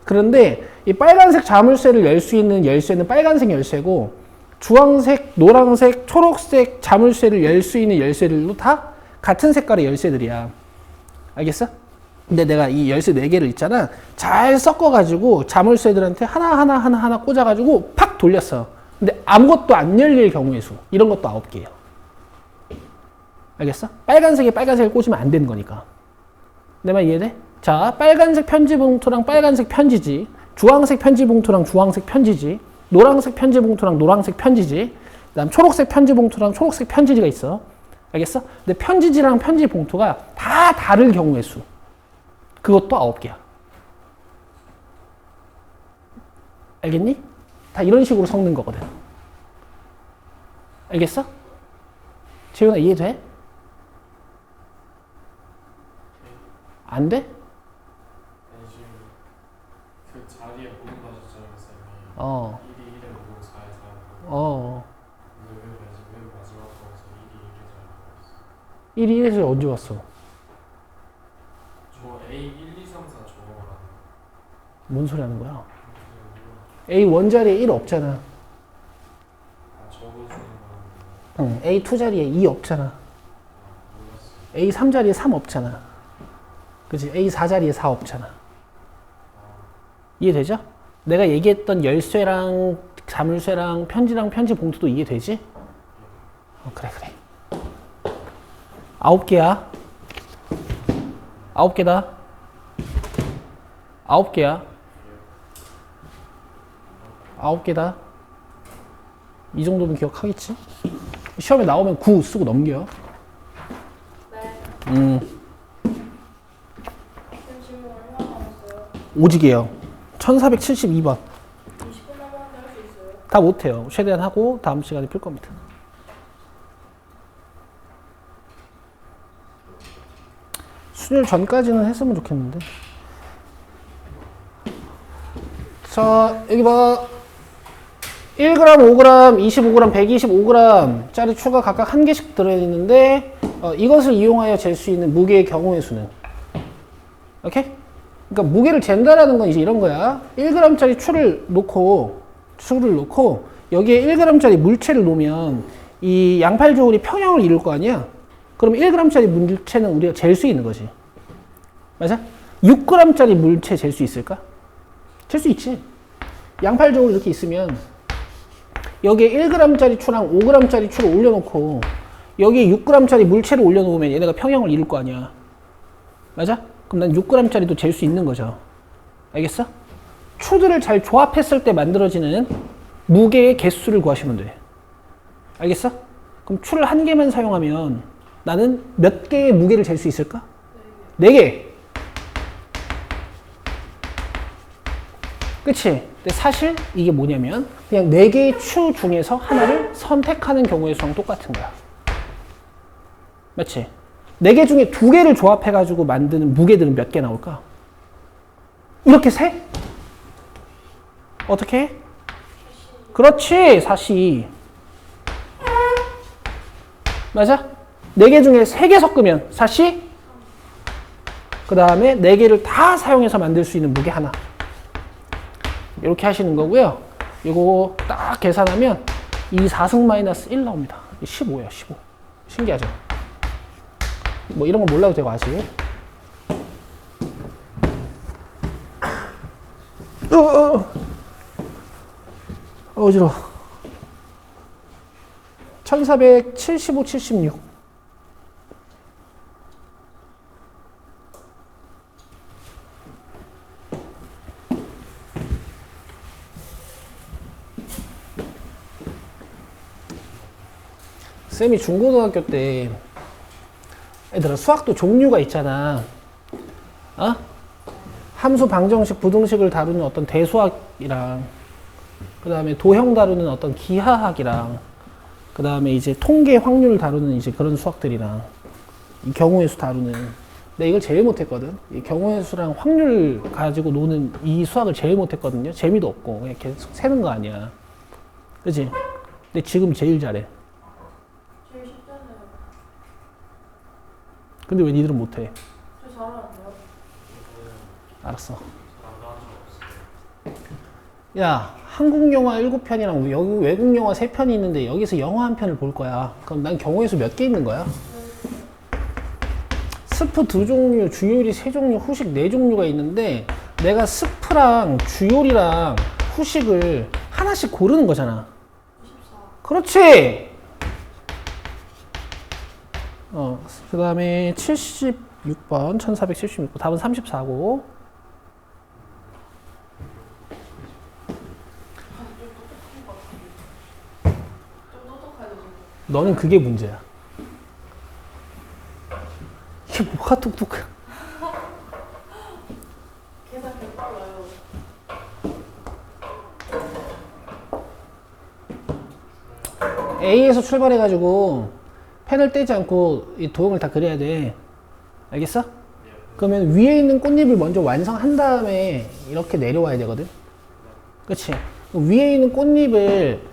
[SPEAKER 1] 그런데 이 빨간색 자물쇠를 열 수 있는 열쇠는 빨간색 열쇠고 주황색, 노란색, 초록색 자물쇠를 열 수 있는 열쇠들도 다 같은 색깔의 열쇠들이야. 알겠어? 근데 내가 이 열쇠 4개를 있잖아. 잘 섞어가지고 자물쇠들한테 하나 꽂아가지고 팍 돌렸어. 근데 아무것도 안 열릴 경우의 수. 이런 것도 9개예요. 알겠어? 빨간색에 빨간색을 꽂으면 안 되는 거니까. 내 말 이해돼? 자, 빨간색 편지 봉투랑 빨간색 편지지. 주황색 편지 봉투랑 주황색 편지지. 노란색 편지 봉투랑 노란색 편지지. 그 다음 초록색 편지 봉투랑 초록색 편지지가 있어. 알겠어? 근데 편지지랑 편지 봉투가 다 다를 경우의 수. 그것도 9개야. 알겠니? 다 이런 식으로 섞는 거거든. 알겠어? 재훈아 이해돼? 안 돼?
[SPEAKER 2] 아니 지금 그 자리에 모든 가셨잖아요 쌤이. 1이 1에 오고 4에 4고. 근데 왜 마지막 거에서 1이 1에 4고 있어?
[SPEAKER 1] 1이 1에서 언제 왔어?
[SPEAKER 2] 저 A 1, 2, 3, 4 저거 말하는 거.
[SPEAKER 1] 뭔 소리 하는 거야? A1 자리에 1 없잖아.
[SPEAKER 2] 아 저거 주는 거.
[SPEAKER 1] A2 자리에 2 없잖아.
[SPEAKER 2] 몰랐어.
[SPEAKER 1] A3 자리에 3 없잖아. 그치? A4 자리에 4 없잖아. 이해되죠? 내가 얘기했던 열쇠랑 자물쇠랑 편지랑 편지 봉투도 이해되지? 그래. 9개야. 9개다. 9개야. 9개다. 이 정도는 기억하겠지? 시험에 나오면 9 쓰고 넘겨.
[SPEAKER 3] 네. 지금 질문 얼마 남았어요?
[SPEAKER 1] 오지게요. 1472번.
[SPEAKER 3] 20분 남았는데 할 수 있어요?
[SPEAKER 1] 다 못해요. 최대한 하고 다음 시간에 풀 겁니다. 순율 전까지는 했으면 좋겠는데. 자, 여기 봐. 1g, 5g, 25g, 125g 짜리 추가 각각 1개씩 들어있는데 이것을 이용하여 잴 수 있는 무게의 경우의 수는 오케이? 그러니까 무게를 잰다라는 건 이제 이런 거야. 1g짜리 추를 놓고 여기에 1g짜리 물체를 놓으면 이 양팔조울이 평형을 이룰 거 아니야? 그럼 1g짜리 물체는 우리가 잴 수 있는 거지. 맞아? 6g짜리 물체 잴 수 있을까? 잴 수 있지. 양팔조울 이렇게 있으면 여기에 1g짜리 추랑 5g짜리 추를 올려놓고 여기에 6g짜리 물체를 올려놓으면 얘네가 평형을 이룰 거 아니야. 맞아? 그럼 난 6g짜리도 잴 수 있는 거죠. 알겠어? 추들을 잘 조합했을 때 만들어지는 무게의 개수를 구하시면 돼. 알겠어? 그럼 추를 한 개만 사용하면 나는 몇 개의 무게를 잴 수 있을까? 4개. 그치? 근데 사실 이게 뭐냐면 그냥 4개의 추 중에서 하나를 선택하는 경우의 수랑 똑같은 거야. 맞지? 4개 중에 2개를 조합해가지고 만드는 무게들은 몇 개 나올까? 이렇게 세? 어떻게 해? 그렇지, 사시. 맞아? 4개 중에 3개 섞으면 사시? 그 다음에 4개를 다 사용해서 만들 수 있는 무게 하나. 이렇게 하시는 거고요. 이거 딱 계산하면 2 4승 마이너스 1 나옵니다. 15예요, 15. 신기하죠? 뭐 이런 거 몰라도 되고 아직. 어지러워. 1475, 76. 쌤이 중고등학교 때 얘들아 수학도 종류가 있잖아. 어? 함수 방정식 부등식을 다루는 어떤 대수학이랑 그 다음에 도형 다루는 어떤 기하학이랑 그 다음에 이제 통계 확률 다루는 이제 그런 수학들이랑 이 경우의 수 다루는. 내가 이걸 제일 못했거든. 이 경우의 수랑 확률 가지고 노는 이 수학을 제일 못했거든요. 재미도 없고 그냥 계속 세는 거 아니야. 그치? 근데 지금 제일 잘해.
[SPEAKER 3] 제일 쉽잖아요.
[SPEAKER 1] 근데 왜 니들은 못해?
[SPEAKER 3] 저 잘하는데요?
[SPEAKER 1] 알았어. 야, 한국 영화 7편이랑 여기 외국 영화 3편이 있는데 여기서 영화 한 편을 볼 거야. 그럼 난 경우의 수 몇 개 있는 거야? 스프 2종류, 주요리 3종류, 후식 4종류가 있는데 내가 스프랑 주요리랑 후식을 하나씩 고르는 거잖아.
[SPEAKER 3] 24.
[SPEAKER 1] 그렇지! 그 다음에 76번, 1476번. 답은 34고. 너는 그게 문제야. 이게 뭐가 똑똑해?
[SPEAKER 3] 계산 잘 빨라요.
[SPEAKER 1] A에서 출발해가지고 펜을 떼지 않고 이 도형을 다 그려야 돼. 알겠어? 그러면 위에 있는 꽃잎을 먼저 완성한 다음에 이렇게 내려와야 되거든. 그치? 위에 있는 꽃잎을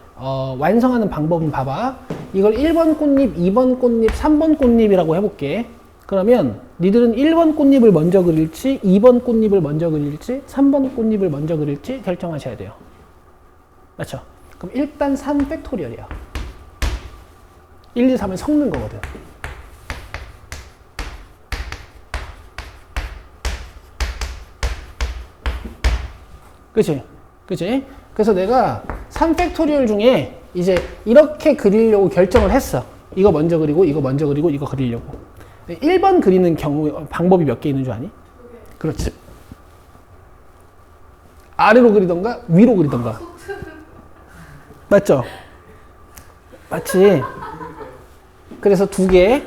[SPEAKER 1] 완성하는 방법은 봐봐. 이걸 1번 꽃잎, 2번 꽃잎, 3번 꽃잎이라고 해볼게. 그러면 니들은 1번 꽃잎을 먼저 그릴지 2번 꽃잎을 먼저 그릴지 3번 꽃잎을 먼저 그릴지 결정하셔야 돼요. 맞죠? 그럼 일단 3 팩토리얼이야. 1, 2, 3을 섞는 거거든. 그치? 그치? 그래서 내가 3 팩토리얼 중에 이제 이렇게 그리려고 결정을 했어. 이거 먼저 그리고 이거 먼저 그리고 이거 그리려고. 1번 그리는 경우 방법이 몇 개 있는 줄 아니? 그렇지. 아래로 그리던가 위로 그리던가. 맞죠? 맞지? 그래서 2개.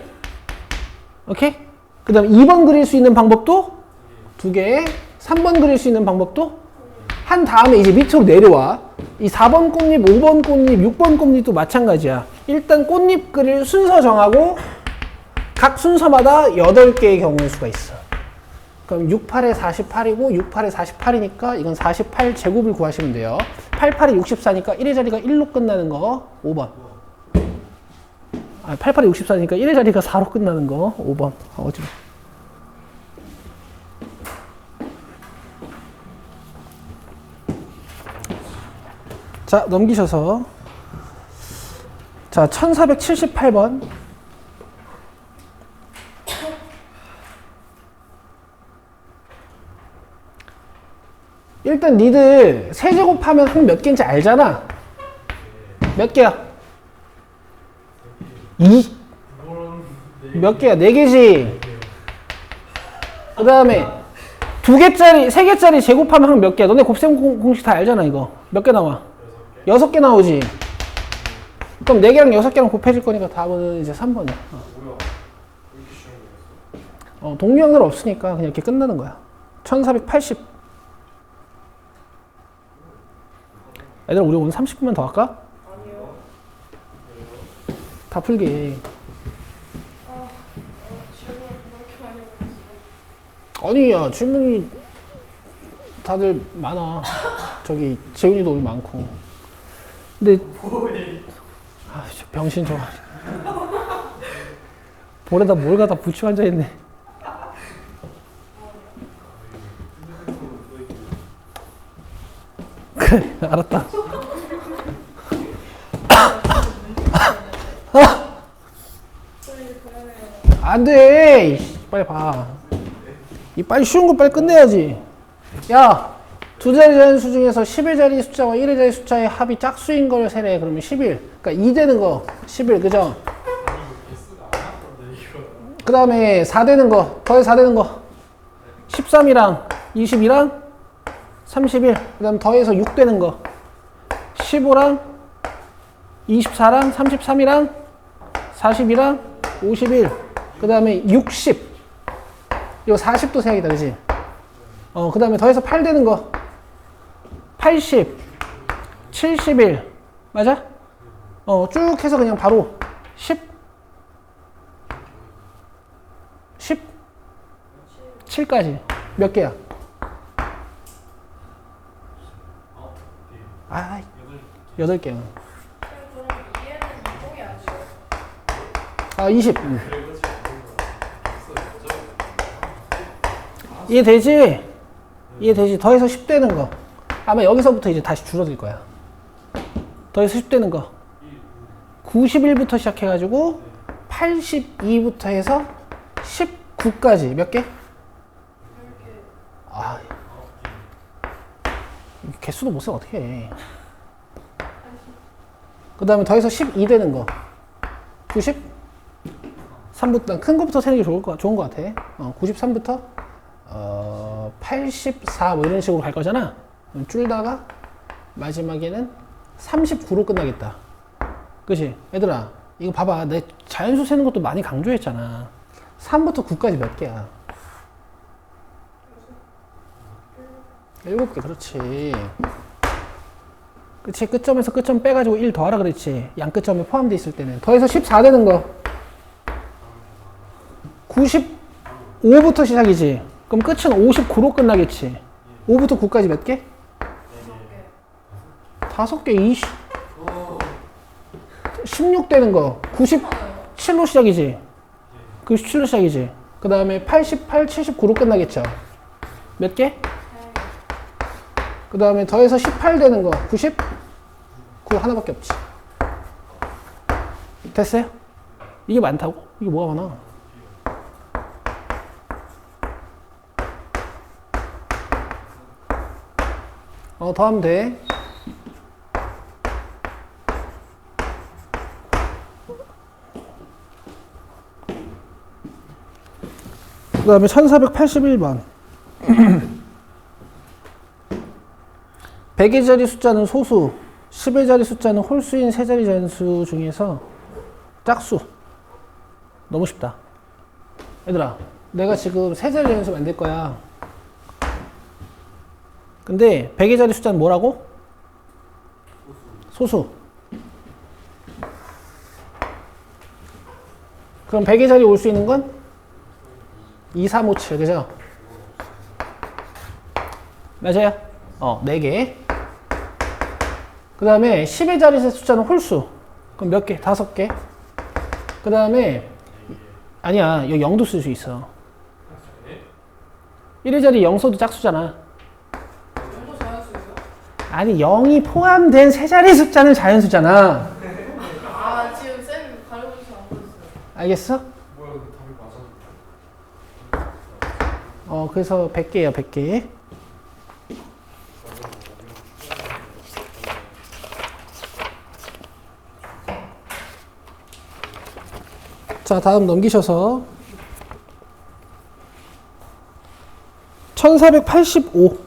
[SPEAKER 1] 오케이? 그 다음 2번 그릴 수 있는 방법도 2개. 3번 그릴 수 있는 방법도 한 다음에 이제 밑으로 내려와. 이 4번 꽃잎, 5번 꽃잎, 6번 꽃잎도 마찬가지야. 일단 꽃잎 그릴 순서 정하고 각 순서마다 8개의 경우의 수가 있어. 그럼 6, 8에 48이고 6, 8에 48이니까 이건 48제곱을 구하시면 돼요. 8, 8에 64니까 1의 자리가 1로 끝나는 거 5번. 8, 8에 64니까 1의 자리가 4로 끝나는 거 5번. 어지러. 자, 넘기셔서 자, 1478번. 일단 니들 세제곱하면 한 몇 개인지 알잖아. 몇 개야? 몇 개야? 4개지. 그 다음에 2개짜리, 3개짜리 제곱하면 한 몇 개야? 너네 곱셈 공식 다 알잖아, 이거. 몇 개 나와? 6개 나오지. 그럼 4개랑 6개랑 곱해질 거니까 답은 이제 3번이야. 동류형들 없으니까 그냥 이렇게 끝나는 거야. 1480. 얘들아, 우리 오늘 30분만 더 할까?
[SPEAKER 3] 아니요.
[SPEAKER 1] 다 풀게.
[SPEAKER 3] 질문 그렇게 많이 오셨어요.
[SPEAKER 1] 아니야, 질문이 다들 많아. 저기 재훈이도 오늘 많고. 근데 저 병신 저거 볼에다 뭘 갖다 붙이고 앉아있네. 그래, 알았다. 안 돼. 빨리 봐. 이 빨리 쉬운 거 빨리 끝내야지. 야, 2자리 자연수 중에서 10의 자리 숫자와 1의 자리 숫자의 합이 짝수인 걸 세래. 그러면 11. 그러니까 2 되는 거 11, 그죠? 그 다음에 4 되는 거, 더해 4 되는 거 13이랑 22랑 31. 그 다음 더해서 6 되는 거 15랑 24랑 33이랑 42랑 51. 그 다음에 60. 이거 40도 세약이다, 그지? 그 다음에 더해서 8 되는 거 80, 71. 맞아? 쭉 해서 그냥 바로 10, 7까지. 몇 개야? 아, 8개야.
[SPEAKER 3] 그럼 이해는 이동이 아니죠?
[SPEAKER 1] 아, 20. 이해되지? 이해되지? 더해서 10 되는 거. 아마 여기서부터 이제 다시 줄어들 거야. 더해서 10 되는 거. 91부터 시작해가지고 82부터 해서 19까지. 몇 개? 아, 개수도 못 써, 어떻게 해. 그 다음에 더해서 12 되는 거. 90? 3부터, 큰 거부터 세는 게 좋은 거 같아. 93부터 84 뭐 이런 식으로 갈 거잖아. 줄다가 마지막에는 39로 끝나겠다. 그치? 얘들아, 이거 봐봐. 내 자연수 세는 것도 많이 강조했잖아. 3부터 9까지 몇 개야? 7개, 그렇지. 그치? 끝점에서 끝점 빼가지고 1 더하라 그랬지. 양 끝점에 포함되어 있을 때는. 더해서 14 되는 거. 95부터 시작이지. 그럼 끝은 59로 끝나겠지. 5부터 9까지 몇 개? 5개, 20. 16 되는 거. 97로 시작이지. 97로 시작이지. 그 다음에 88, 79로 끝나겠죠. 몇 개? 그 다음에 더해서 18 되는 거. 90? 9 하나밖에 없지. 됐어요? 이게 많다고? 이게 뭐가 많아? 더 하면 돼. 그 다음에 1481번. 100의 자리 숫자는 소수, 10의 자리 숫자는 홀수인 세 자리 자연수 중에서 짝수. 너무 쉽다. 얘들아, 내가 지금 세 자리 자연수 만들 거야. 근데 100의 자리 숫자는 뭐라고? 소수. 그럼 100의 자리에 올 수 있는 건 2, 3, 5, 7 그죠? 맞아요? 4개. 그 다음에 10의 자리 숫자는 홀수. 그럼 몇 개? 5개. 그 다음에 아니야, 여기 0도 쓸 수 있어. 1의 자리 0 써도 짝수잖아.
[SPEAKER 3] 정도 자연수예요?
[SPEAKER 1] 아니 0이 포함된 세 자리 숫자는 자연수잖아.
[SPEAKER 3] 아 지금 쌤 가려줘서 안 보였어요.
[SPEAKER 1] 알겠어?
[SPEAKER 2] 뭐야 그 답이 맞았는데.
[SPEAKER 1] 그래서 100개예요, 100개. 자, 다음 넘기셔서 1485.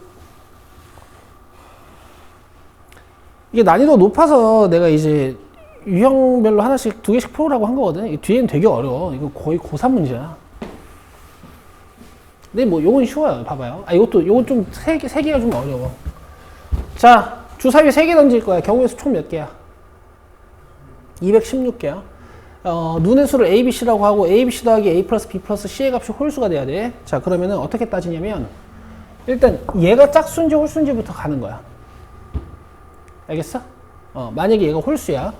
[SPEAKER 1] 이게 난이도 높아서 내가 이제 유형별로 하나씩 2개씩 풀으라고 한 거거든. 이게 뒤에는 되게 어려워. 이거 거의 고3 문제야. 근데 뭐 요건 쉬워요. 봐봐요. 요건 좀 3개가 좀 어려워. 자, 주사위 3개 던질 거야. 경우의 수 총 몇 개야? 216개야. 눈의 수를 A, B, C라고 하고 A, B, C 더하기 A 플러스 B 플러스 C의 값이 홀수가 돼야 돼. 자, 그러면은 어떻게 따지냐면 일단 얘가 짝수인지 홀수인지부터 가는 거야. 알겠어? 만약에 얘가 홀수야.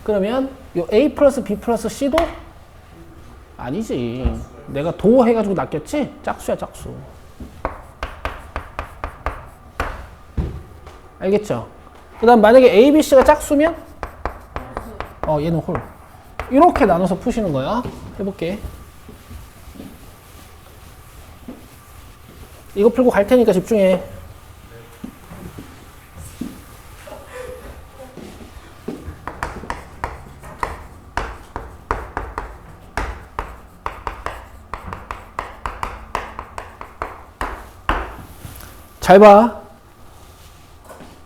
[SPEAKER 1] 그러면 요 A 플러스 B 플러스 C도 아니지. 내가 도 해가지고 낚였지? 짝수야, 짝수. 알겠죠? 그 다음 만약에 A, B, C가 짝수면 얘는 홀. 이렇게 나눠서 푸시는 거야. 해볼게. 이거 풀고 갈 테니까 집중해. 잘 봐.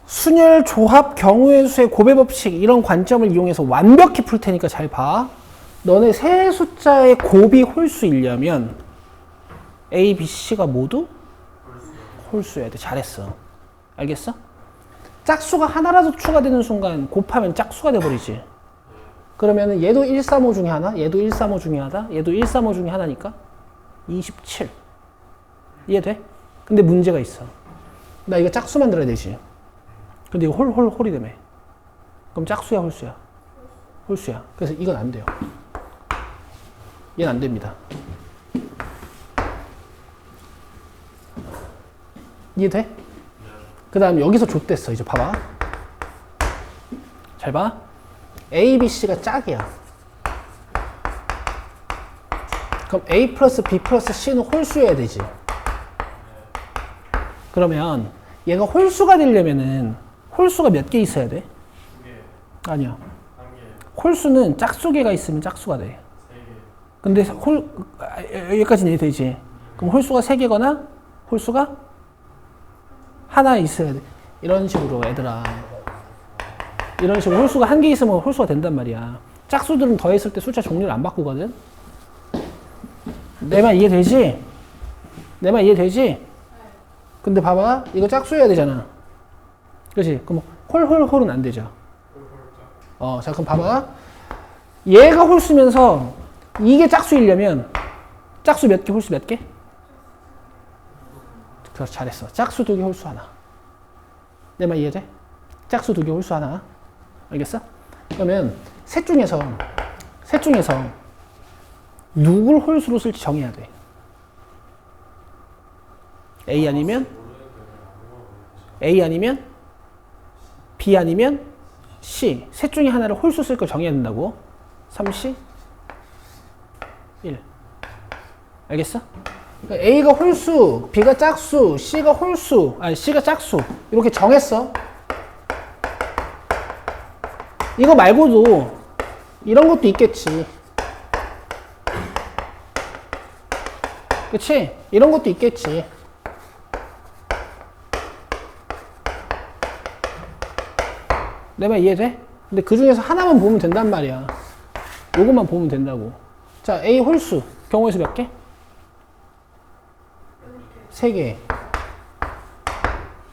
[SPEAKER 1] 순열, 조합, 경우의 수의 고배 법칙 이런 관점을 이용해서 완벽히 풀 테니까 잘 봐. 너네 세 숫자의 곱이 홀수이려면 A, B, C가 모두 홀수여야 돼. 잘했어. 알겠어? 짝수가 하나라도 추가되는 순간 곱하면 짝수가 돼버리지. 그러면 얘도 1, 3, 5 중에 하나, 얘도 1, 3, 5 중에 하나, 얘도 1, 3, 5 중에 하나니까 27. 이해돼? 근데 문제가 있어. 나 이거 짝수 만들어야 되지. 근데 이거 홀이라며. 그럼 짝수야, 홀수야? 홀수야. 그래서 이건 안 돼요. 얘는 안 됩니다. 이해돼? 그 다음 여기서 좆됐어. 이제 봐봐. 잘 봐. A, B, C가 짝이야. 그럼 A 플러스 B 플러스 C는 홀수여야 되지. 그러면 얘가 홀수가 되려면은 홀수가 몇 개 있어야 돼?
[SPEAKER 2] 2개,
[SPEAKER 1] 아니야.
[SPEAKER 2] 1개,
[SPEAKER 1] 홀수는 짝수개가 있으면 짝수가 돼.
[SPEAKER 2] 3개.
[SPEAKER 1] 근데 여기까지는 이해되지? 그럼 홀수가 3개거나 홀수가 하나 있어야 돼. 이런 식으로 얘들아. 이런 식으로 홀수가 1개 있으면 홀수가 된단 말이야. 짝수들은 더했을 때 숫자 종류를 안 바꾸거든. 내 말 이해되지? 내 말 이해되지? 근데 봐봐. 이거 짝수여야 되잖아. 그렇지? 그럼 홀은 안 되죠. 자, 그럼 봐봐. 얘가 홀수면서 이게 짝수이려면 짝수 몇 개, 홀수 몇 개? 그래서 잘했어. 짝수 2개, 홀수 하나. 내 말 이해돼? 짝수 2개, 홀수 하나. 알겠어? 그러면 셋 중에서 누굴 홀수로 쓸지 정해야 돼. A 아니면 B 아니면 C. 셋 중에 하나를 홀수 쓸 걸 정해야 된다고. 3C 1. 알겠어? 그러니까 A가 홀수, B가 짝수, C가 홀수, C가 짝수. 이렇게 정했어. 이거 말고도 이런 것도 있겠지. 그치? 이런 것도 있겠지. 내 말 이해돼? 근데 그 중에서 하나만 보면 된단 말이야. 요것만 보면 된다고. 자, A 홀수. 경우의 수 몇 개? 3개.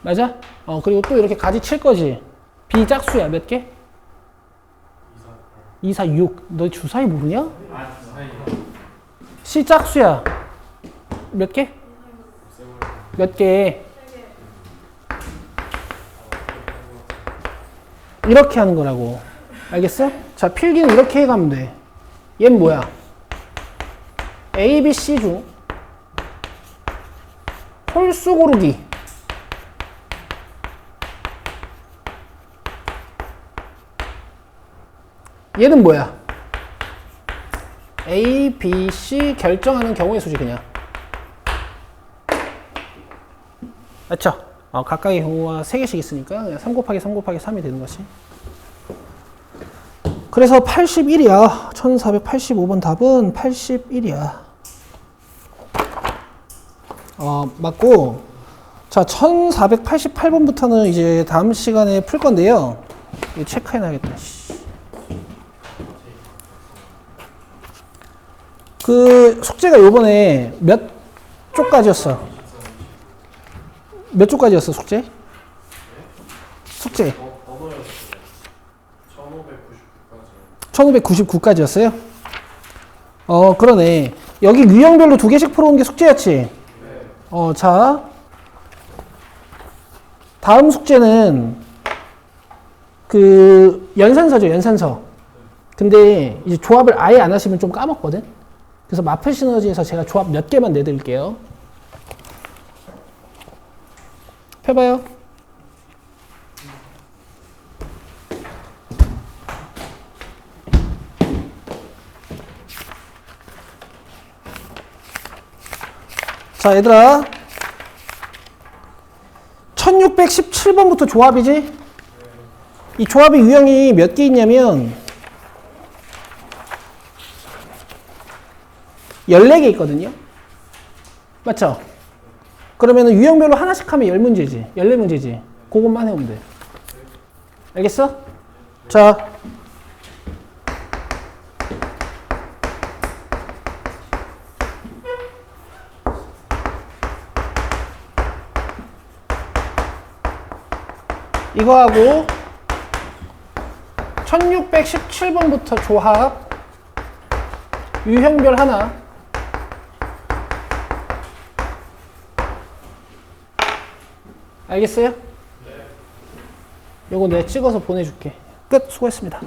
[SPEAKER 1] 맞아? 그리고 또 이렇게 가지 칠 거지. B 짝수야. 몇 개? 2, 4, 6. 너 주사위 모르냐?
[SPEAKER 2] 아, 사이.
[SPEAKER 1] C 짝수야. 몇 개? 몇 개? 이렇게 하는 거라고. 알겠어? 자, 필기는 이렇게 해가면 돼. 얘는 뭐야? A, B, C 중 홀수 고르기. 얘는 뭐야? A, B, C 결정하는 경우의 수지 그냥. 맞죠? 각각의 경우가 3개씩 있으니까 그냥 3 곱하기 3 곱하기 3이 되는 것이. 그래서 81이야. 1485번 답은 81이야. 맞고. 자, 1488번부터는 이제 다음 시간에 풀 건데요. 이거 체크해놔야겠다. 그 숙제가 요번에 몇 쪽까지였어? 몇 쪽까지였어, 숙제? 숙제. 1599까지였어요? 그러네. 여기 유형별로 2개씩 풀어온 게 숙제였지? 자. 다음 숙제는 그 연산서죠, 연산서. 근데 이제 조합을 아예 안 하시면 좀 까먹거든? 그래서 마플 시너지에서 제가 조합 몇 개만 내드릴게요. 펴봐요. 자, 얘들아. 1617번부터 조합이지? 이 조합의 유형이 몇 개 있냐면 14개 있거든요. 맞죠? 그러면 유형별로 하나씩 하면 10문제지. 14문제지. 그것만 해오면 돼. 알겠어? 자. 이거하고 1617번부터 조합 유형별 하나 알겠어요? 요거 내가 찍어서 보내줄게. 끝. 수고했습니다.